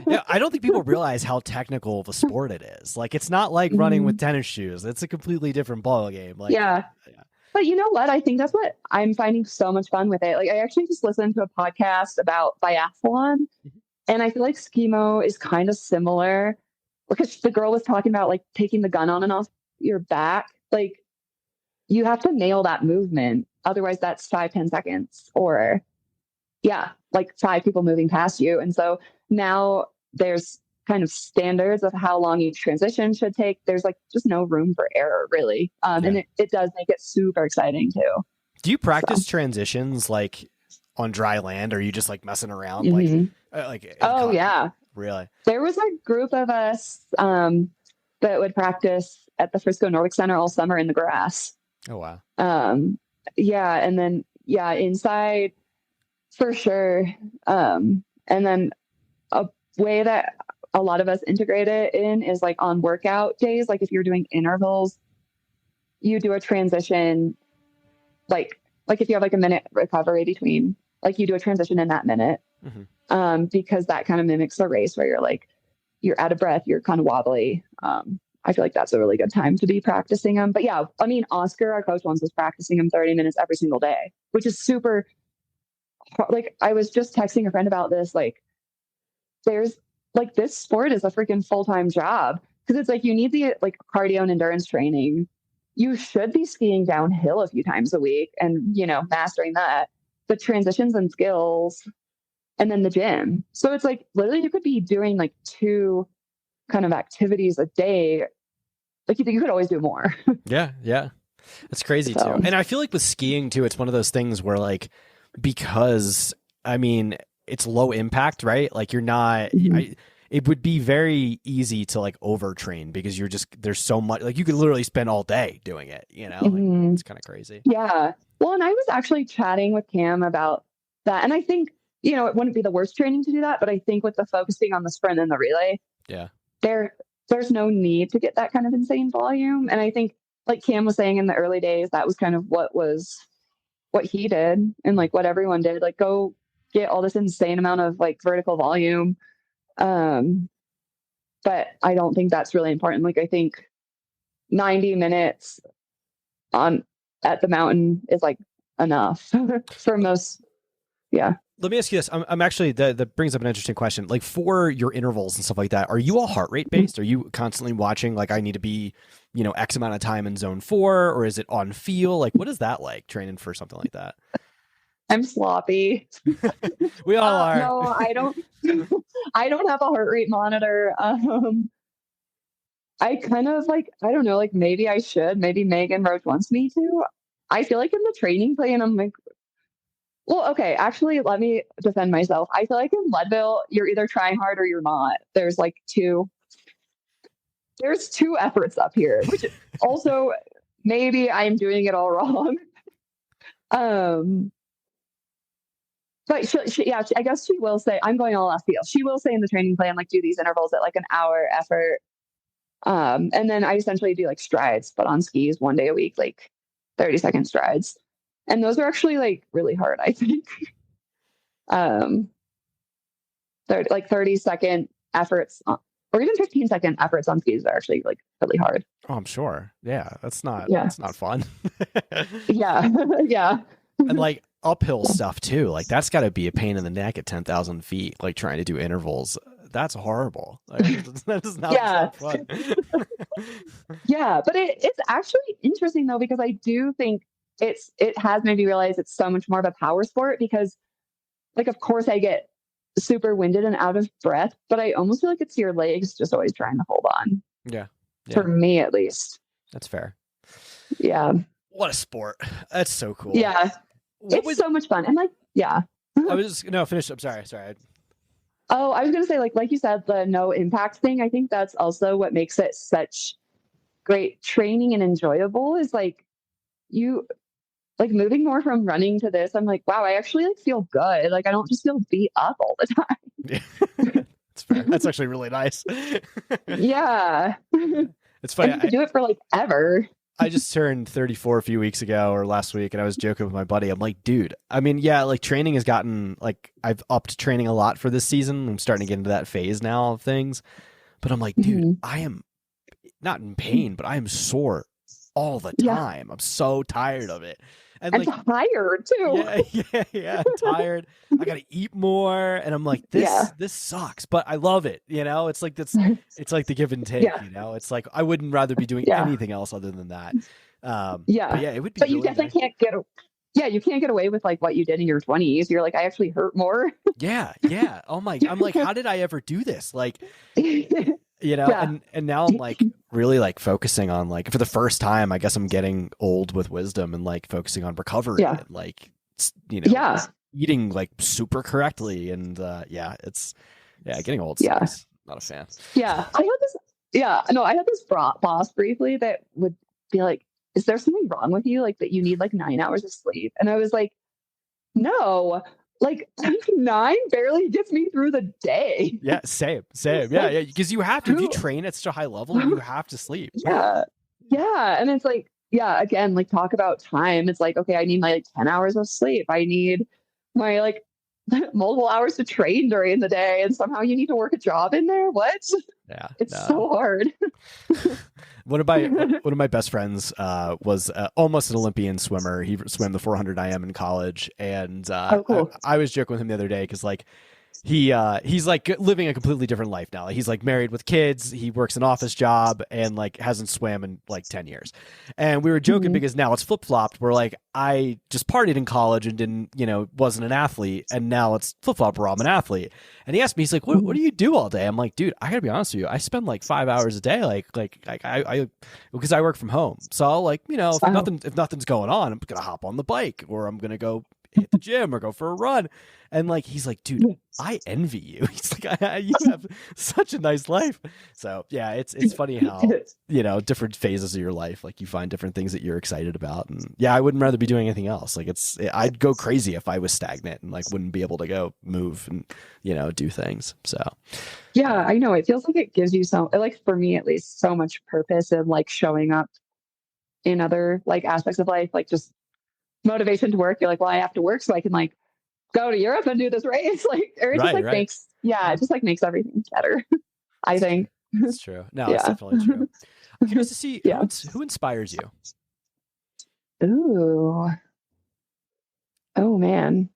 Yeah, I don't think people realize how technical of a sport it is. Like, it's not like running with tennis shoes. It's a completely different ball game. Like, yeah. But you know what? I think that's what I'm finding so much fun with it. Like, I actually just listened to a podcast about biathlon, and I feel like Schemo is kind of similar because the girl was talking about like taking the gun on and off your back. Like, you have to nail that movement. Otherwise that's 5-10 seconds or like 5 people moving past you. And so now there's kind of standards of how long each transition should take. There's like just no room for error really. And it does make it super exciting too. Do you practice transitions like on dry land, or are you just like messing around? Yeah. Really? There was a group of us that would practice at the Frisco Nordic Center all summer in the grass. Oh, wow. And then, inside for sure. And then a way that a lot of us integrate it in is like on workout days. Like if you're doing intervals, you do a transition, like if you have like a minute recovery between, like you do a transition in that minute. Because that kind of mimics a race where you're out of breath, you're kind of wobbly. I feel like that's a really good time to be practicing them. But yeah, I mean, Oscar, our coach, once was practicing them 30 minutes every single day, which is super hard. Like I was just texting a friend about this. Like there's like, this sport is a freaking full-time job because it's like, you need the like cardio and endurance training. You should be skiing downhill a few times a week and, mastering that, the transitions and skills, and then the gym. So it's like, literally you could be doing like 2 kind of activities a day. Like you could always do more. Yeah. That's crazy too. And I feel like with skiing too, it's one of those things where like, because I mean, it's low impact, right? Like you're not, it would be very easy to like overtrain because there's so much, like you could literally spend all day doing it, like, it's kind of crazy. Yeah. Well, and I was actually chatting with Cam about that. And I think, it wouldn't be the worst training to do that, but I think with the focusing on the sprint and the relay, there's no need to get that kind of insane volume. And I think, like Cam was saying in the early days, that was kind of what he did and like what everyone did, like go get all this insane amount of like vertical volume. But I don't think that's really important. Like I think 90 minutes at the mountain is like enough for most. Yeah. Let me ask you this. I'm actually, that brings up an interesting question. Like for your intervals and stuff like that, are you all heart rate based? Are you constantly watching, like I need to be, X amount of time in zone 4, or is it on feel? Like, what is that like training for something like that? I'm sloppy. We all are. No, I don't have a heart rate monitor. I kind of like, I don't know, like maybe I should, maybe Megan Roach wants me to. I feel like in the training plan, I'm like, well, okay, actually, let me defend myself. I feel like in Leadville, you're either trying hard or you're not. There's two efforts up here, which also maybe I'm doing it all wrong. But I guess she will say, I'm going all left field. She will say in the training plan, like do these intervals at like an hour effort. And then I essentially do like strides, but on skis 1 day a week, like 30-second strides. And those are actually like really hard, I think. 30-second efforts or even 15-second efforts on skis are actually like really hard. Oh, I'm sure. Yeah. That's not fun. Yeah. Yeah. And like uphill stuff too. Like that's got to be a pain in the neck at 10,000 feet, like trying to do intervals. That's horrible. Like, that is not fun. Yeah. But it's actually interesting though, because I do think it has made me realize it's so much more of a power sport because like, of course I get super winded and out of breath, but I almost feel like it's your legs just always trying to hold on. Yeah. For me, at least. That's fair. Yeah. What a sport. That's so cool. Yeah. It's so much fun. And like, yeah. Finish. I'm sorry. Oh, I was going to say like you said, the no impact thing. I think that's also what makes it such great training and enjoyable is like you like moving more from running to this. I'm like, wow, I actually like feel good. Like I don't just feel beat up all the time. Yeah. That's fair. That's actually really nice. Yeah. It's funny. And you can do it for like ever. I just turned 34 a few weeks ago or last week, and I was joking with my buddy. I'm like, dude, I mean, yeah, like training has gotten, like, I've upped training a lot for this season. I'm starting to get into that phase now of things. But I'm like, dude, I am not in pain, but I am sore all the time. Yeah. I'm so tired of it. And like, tired too. Yeah. I'm tired. I got to eat more. And I'm like, this sucks, but I love it. It's like, it's like the give and take, it's like, I wouldn't rather be doing anything else other than that. But it would be, but you definitely can't you can't get away with like what you did in your 20s. You're like, I actually hurt more. Yeah. Oh my, I'm like, how did I ever do this? Like, and now I'm like really like focusing on like for the first time, I guess I'm getting old with wisdom and like focusing on recovery and like, eating like super correctly. And getting old. Sucks. Not a fan. Yeah. I had this boss briefly that would be like, is there something wrong with you? Like that you need like 9 hours of sleep? And I was like, no. Like 9 barely gets me through the day. Yeah, same. Yeah, because you have to. If you train at such a high level, you have to sleep. Yeah, and it's like, again, like talk about time. It's like, okay, I need my like 10 hours of sleep. I need my like multiple hours to train during the day, and somehow you need to work a job in there. What? Yeah, it's so hard. One of my best friends was almost an Olympian swimmer. He swam the 400 IM in college, and cool. I was joking with him the other day because like he's like living a completely different life now. Like, he's like married with kids. He works an office job and like hasn't swam in like 10 years. And we were joking because now it's flip flopped. Where like I just partied in college and didn't wasn't an athlete, and now it's flip flop where I'm an athlete. And he asked me, he's like, what do you do all day? I'm like, dude, I gotta be honest with you. I spend like 5 hours a day, like I because I work from home. So I'll like, if nothing's going on, I'm gonna hop on the bike or I'm gonna go hit the gym or go for a run. And like, he's like, dude, I envy you. He's like, you have such a nice life. So yeah, it's funny how, you know, different phases of your life, like you find different things that you're excited about. And yeah, I wouldn't rather be doing anything else. Like I'd go crazy if I was stagnant and like wouldn't be able to go move and, you know, do things. So yeah, I know. It feels like it gives you like for me at least, so much purpose in like showing up in other like aspects of life, like just motivation to work. You're like, well, I have to work so I can like go to Europe and do this race. Like, or it just like makes, it just like makes everything better. I think. That's true. No, it's definitely true. I'm curious to see who inspires you. Ooh. Oh man.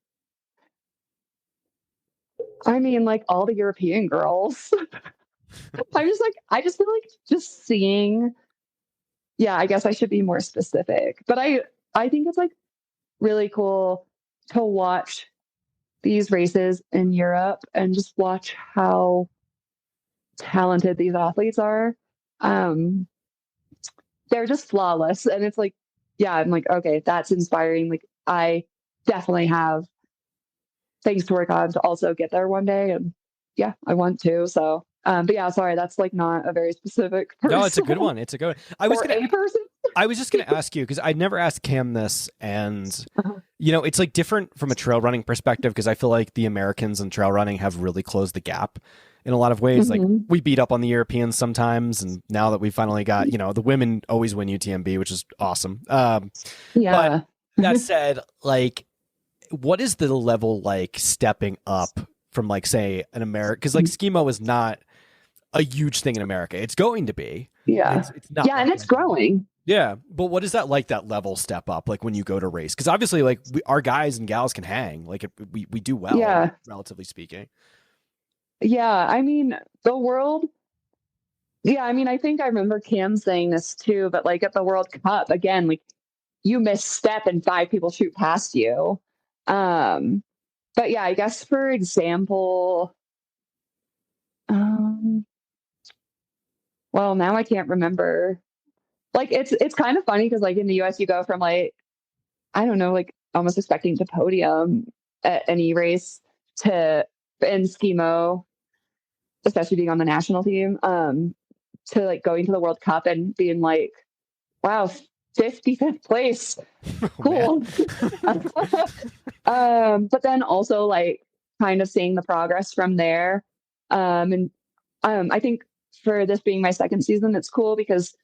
I mean, like all the European girls. I just feel like just seeing, I guess I should be more specific, but I think it's like really cool to watch these races in Europe and just watch how talented these athletes are. They're just flawless. And it's like, I'm like, okay, that's inspiring. Like I definitely have things to work on to also get there one day. And I want to. So, but sorry, that's like not a very specific person. No, it's a good one. It's a good one. I was just going to ask you, because I never asked Cam this, and you know, it's like different from a trail running perspective, because I feel like the Americans in trail running have really closed the gap in a lot of ways. Like we beat up on the Europeans sometimes, and now that we finally got, you know, the women always win UTMB, which is awesome. But that said, like, what is the level like stepping up from like, say, an America? Because like skimo is not a huge thing in America. It's going to be. It's not. And it's growing. Yeah. But what is that like, that level step up, like when you go to race? Because obviously like our guys and gals can hang. Like we do well, relatively speaking. Yeah. I mean, the world. Yeah. I mean, I think I remember Cam saying this too, but like at the World Cup, again, like you misstep and 5 people shoot past you. But yeah, I guess for example, well, now I can't remember. Like it's kind of funny because like in the US you go from like, I don't know, like almost expecting to podium at any race to in skimo, especially being on the national team, to like going to the World Cup and being like, wow, 55th place. Cool. But then also like kind of seeing the progress from there. And I think for this being my second season, it's cool because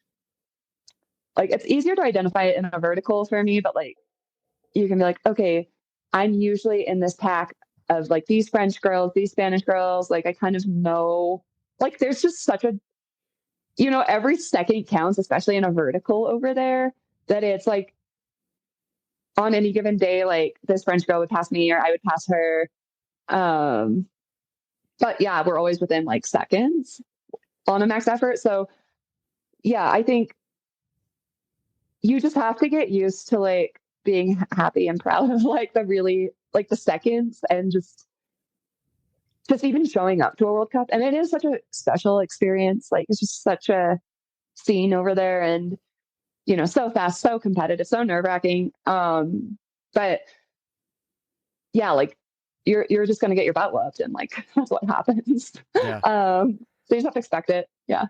like it's easier to identify it in a vertical for me, but like you can be like, okay, I'm usually in this pack of like these French girls, these Spanish girls. Like I kind of know, like there's just such a, you know, every second counts, especially in a vertical over there, that it's like on any given day, like this French girl would pass me or I would pass her. But yeah, we're always within like seconds on a max effort. So yeah, I think you just have to get used to like being happy and proud of like the really like the seconds and just even showing up to a World Cup. And it is such a special experience. Like it's just such a scene over there and, you know, so fast, so competitive, so nerve wracking. But yeah, like you're just going to get your butt whooped and like, that's what happens. Yeah. So you just have to expect it. Yeah.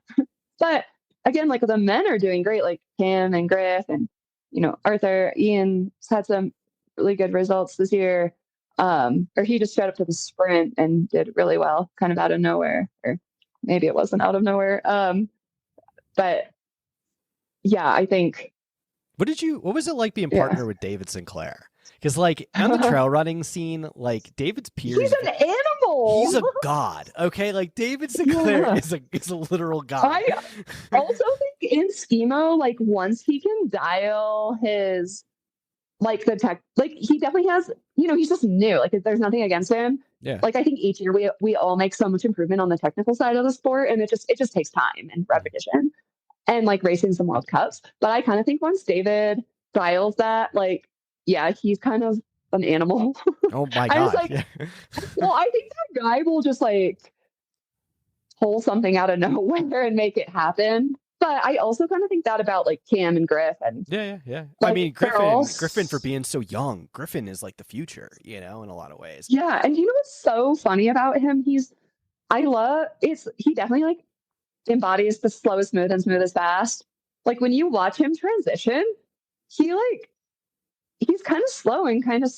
But again, like the men are doing great, like Cam and Griff and, you know, Arthur, Ian's had some really good results this year. Or he just showed up to the sprint and did really well, kind of out of nowhere, or maybe it wasn't out of nowhere. But yeah, I think. What was it like being partner with David Sinclair? Because like on the trail running scene, like David's peers, he's an animal. He's a god. Okay, like David Sinclair is a literal god. I also think in skimo, like once he can dial his like the tech, like he definitely has, you know, he's just new. Like there's nothing against him. Yeah. Like I think each year we all make so much improvement on the technical side of the sport, and it just takes time and repetition, and like racing some World Cups. But I kind of think once David dials that, like, yeah, he's kind of an animal. Oh my god! Like, well, I think that guy will just like pull something out of nowhere and make it happen. But I also kind of think that about like Cam and Griff and Yeah. like, I mean, they're all Griffin for being so young. Griffin is like the future, in a lot of ways. Yeah, and you know what's so funny about him? He definitely like embodies the slow is smooth and smooth is fast. Like when you watch him transition, he's kind of slow and kind of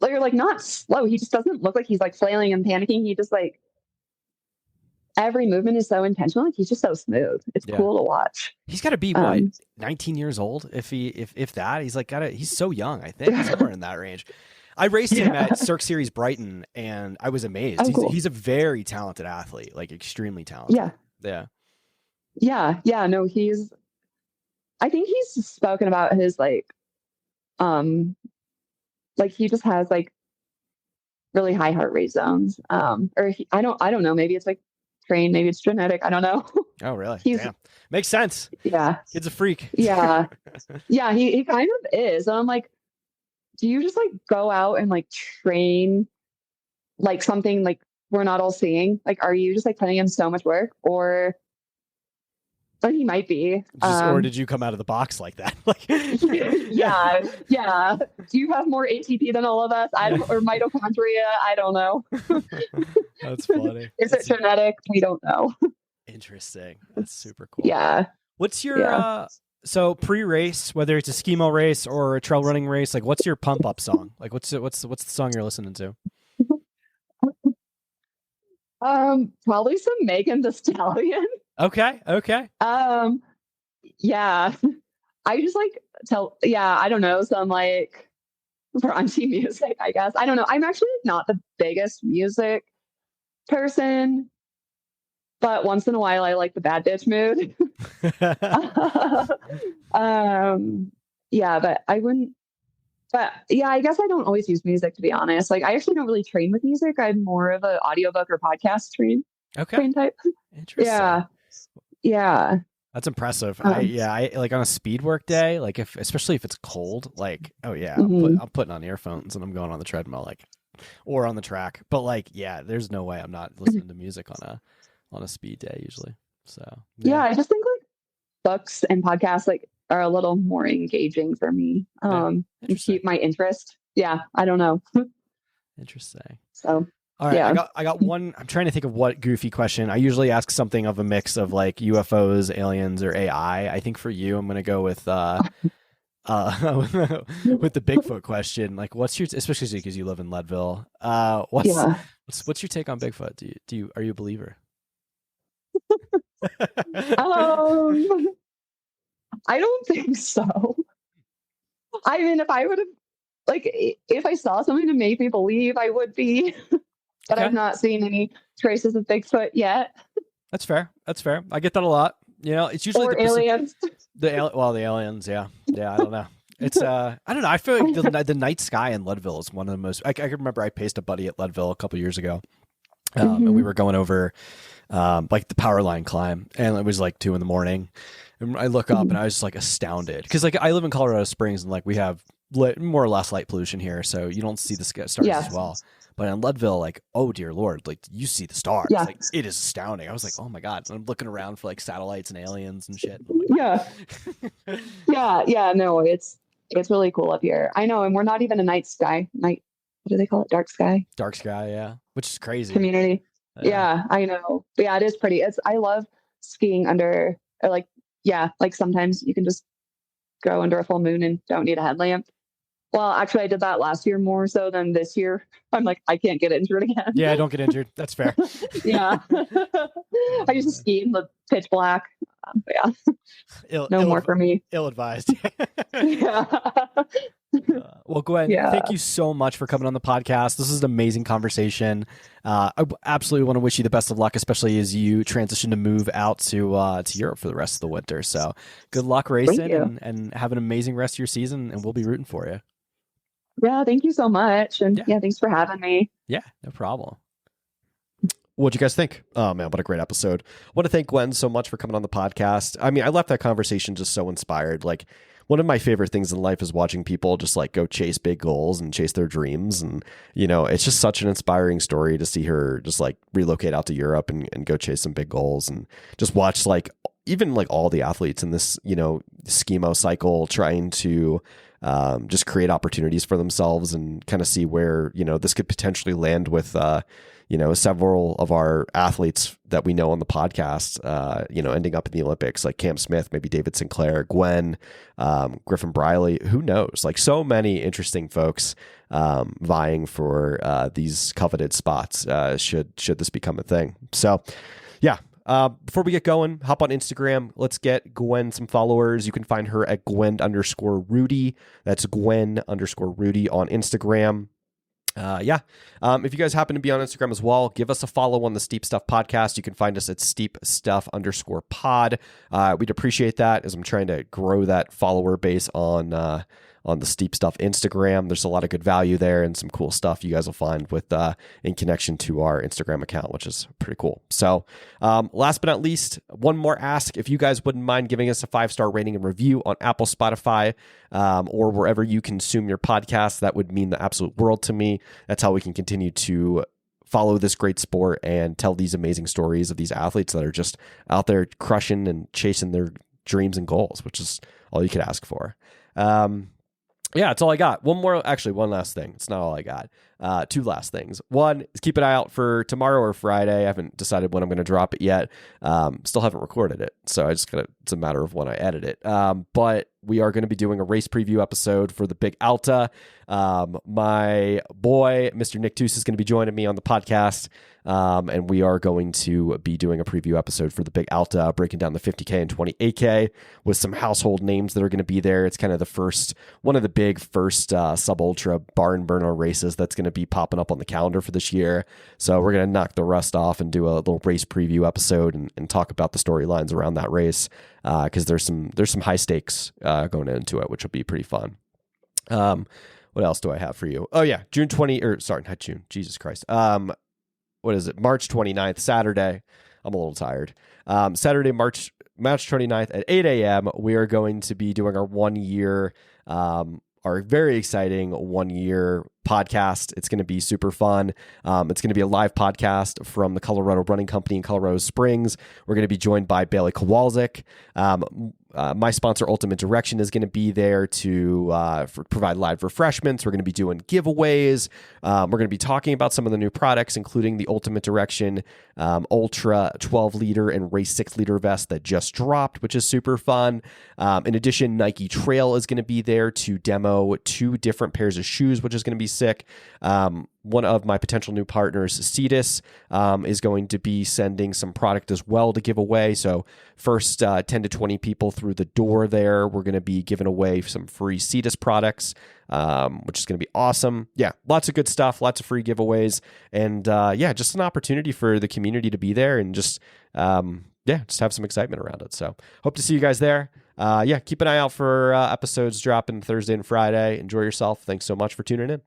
like not slow. He just doesn't look like he's like flailing and panicking. He just like every movement is so intentional. Like he's just so smooth. It's cool to watch. He's got to be 19 years old if that. He's like he's so young, I think, somewhere in that range. I raced him at Cirque Series Brighton and I was amazed. He's a very talented athlete, like extremely talented. Yeah. No, I think he's spoken about his like he just has like really high heart rate zones. I don't know. Maybe it's like trained. Maybe it's genetic. I don't know. Oh, really? Damn. Makes sense. Yeah. Kid's a freak. Yeah. Yeah. He kind of is. And I'm like, do you just like go out and like train like something like we're not all seeing? Like, are you just like putting in so much work or? But he might be. Or did you come out of the box like that? Yeah. Do you have more ATP than all of us? Or mitochondria? I don't know. That's funny. Is it genetic? We don't know. Interesting. That's super cool. Yeah. What's your so pre-race, whether it's a skimo race or a trail running race, like what's your pump up song? Like what's the song you're listening to? Probably some Megan Thee Stallion. Okay. Yeah. I just like I don't know, some like raunchy music, I guess. I don't know. I'm actually not the biggest music person, but once in a while I like the bad bitch mood. I guess I don't always use music, to be honest. Like I actually don't really train with music. I'm more of an audiobook or podcast train type. Interesting. Yeah. That's impressive. I like on a speed work day, like especially if it's cold, like, I'm putting on earphones and I'm going on the treadmill, like, or on the track. But like, there's no way I'm not listening to music on a speed day usually. So I just think like books and podcasts like are a little more engaging for me. And keep my interest. Yeah, I don't know. Interesting. So all right, I got one. I'm trying to think of what goofy question. I usually ask something of a mix of like UFOs, aliens, or AI. I think for you, I'm going to go with with the Bigfoot question. Like, what's your, especially because you live in Leadville, what's your take on Bigfoot? Are you a believer? I don't think so. I mean, if I would have, like, if I saw something to make me believe, I would be. But I've not seen any traces of Bigfoot yet. That's fair. I get that a lot. It's usually aliens. The aliens. Yeah. I don't know. It's I don't know. I feel like the night sky in Leadville is one of the most. I can remember I paced a buddy at Leadville a couple years ago, and we were going over like the power line climb, and it was like 2 a.m. And I look up and I was just like astounded because like I live in Colorado Springs and like we have more or less light pollution here, so you don't see the stars as well. But in Leadville, like, oh dear Lord, like you see the stars. Yeah. Like it is astounding. I was like, oh my God. And I'm looking around for like satellites and aliens and shit. Yeah. No, it's really cool up here. I know, and we're not even a night sky. What do they call it? Dark sky? Dark sky, yeah. Which is crazy. Community. Yeah, I know. But yeah, it is pretty. I love skiing under, or like sometimes you can just go under a full moon and don't need a headlamp. Well, actually, I did that last year more so than this year. I'm like, I can't get injured again. Yeah, don't get injured. That's fair. Yeah. I used to ski in the pitch black. No more for me. Ill-advised. Yeah. Well, Gwen, thank you so much for coming on the podcast. This is an amazing conversation. I absolutely want to wish you the best of luck, especially as you transition to move out to Europe for the rest of the winter. So good luck racing and have an amazing rest of your season, and we'll be rooting for you. Yeah, thank you so much. And thanks for having me. Yeah, no problem. What'd you guys think? Oh man, what a great episode. I want to thank Gwen so much for coming on the podcast. I mean, I left that conversation just so inspired. Like, one of my favorite things in life is watching people just like go chase big goals and chase their dreams. And, it's just such an inspiring story to see her just like relocate out to Europe and go chase some big goals and just watch like even like all the athletes in this, schemo cycle, trying to just create opportunities for themselves and kind of see where, this could potentially land with, several of our athletes that we know on the podcast, ending up in the Olympics, like Cam Smith, maybe David Sinclair, Gwen, Griffin Briley, who knows? Like so many interesting folks vying for these coveted spots should this become a thing. So, yeah. Before we get going, hop on Instagram. Let's get Gwen some followers. You can find her at Gwen_Rudy. That's Gwen_Rudy on Instagram. If you guys happen to be on Instagram as well, give us a follow on the Steep Stuff podcast. You can find us at steepstuff_pod. We'd appreciate that, as I'm trying to grow that follower base on the Steep Stuff Instagram. There's a lot of good value there and some cool stuff you guys will find with in connection to our Instagram account, which is pretty cool. So last but not least, one more ask. If you guys wouldn't mind giving us a 5-star rating and review on Apple, Spotify, or wherever you consume your podcast, that would mean the absolute world to me. That's how we can continue to follow this great sport and tell these amazing stories of these athletes that are just out there crushing and chasing their dreams and goals, which is all you could ask for. Yeah, that's all I got. One last thing. It's not all I got. 2 last things. One is keep an eye out for tomorrow or Friday. I haven't decided when I'm going to drop it yet. Still haven't recorded it, so it's a matter of when I edit it. But we are going to be doing a race preview episode for the Big Alta. My boy, Mr. Nick Toos, is going to be joining me on the podcast. And we are going to be doing a preview episode for the Big Alta, breaking down the 50K and 28K with some household names that are going to be there. It's kind of one of the big first sub-ultra barn burner races that's going to be popping up on the calendar for this year. So we're going to knock the rust off and do a little race preview episode and talk about the storylines around that race, because there's some high stakes going into it, which will be pretty fun. What else do I have for you? Oh yeah, not June. Jesus Christ. What is it? March 29th, Saturday. I'm a little tired. Saturday, March 29th at 8 a.m. We are going to be doing our very exciting 1-year podcast. It's going to be super fun. It's going to be a live podcast from the Colorado Running Company in Colorado Springs. We're going to be joined by Bailey Kowalczyk. My sponsor, Ultimate Direction, is going to be there to provide live refreshments. We're going to be doing giveaways. We're going to be talking about some of the new products, including the Ultimate Direction Ultra 12-liter and Race 6-liter vest that just dropped, which is super fun. In addition, Nike Trail is going to be there to demo 2 different pairs of shoes, which is going to be sick. One of my potential new partners, Cetus, is going to be sending some product as well to give away. So first 10 to 20 people through the door there, we're going to be giving away some free Cetus products, which is going to be awesome. Yeah, lots of good stuff, lots of free giveaways. And just an opportunity for the community to be there and just have some excitement around it. So hope to see you guys there. Keep an eye out for episodes dropping Thursday and Friday. Enjoy yourself. Thanks so much for tuning in.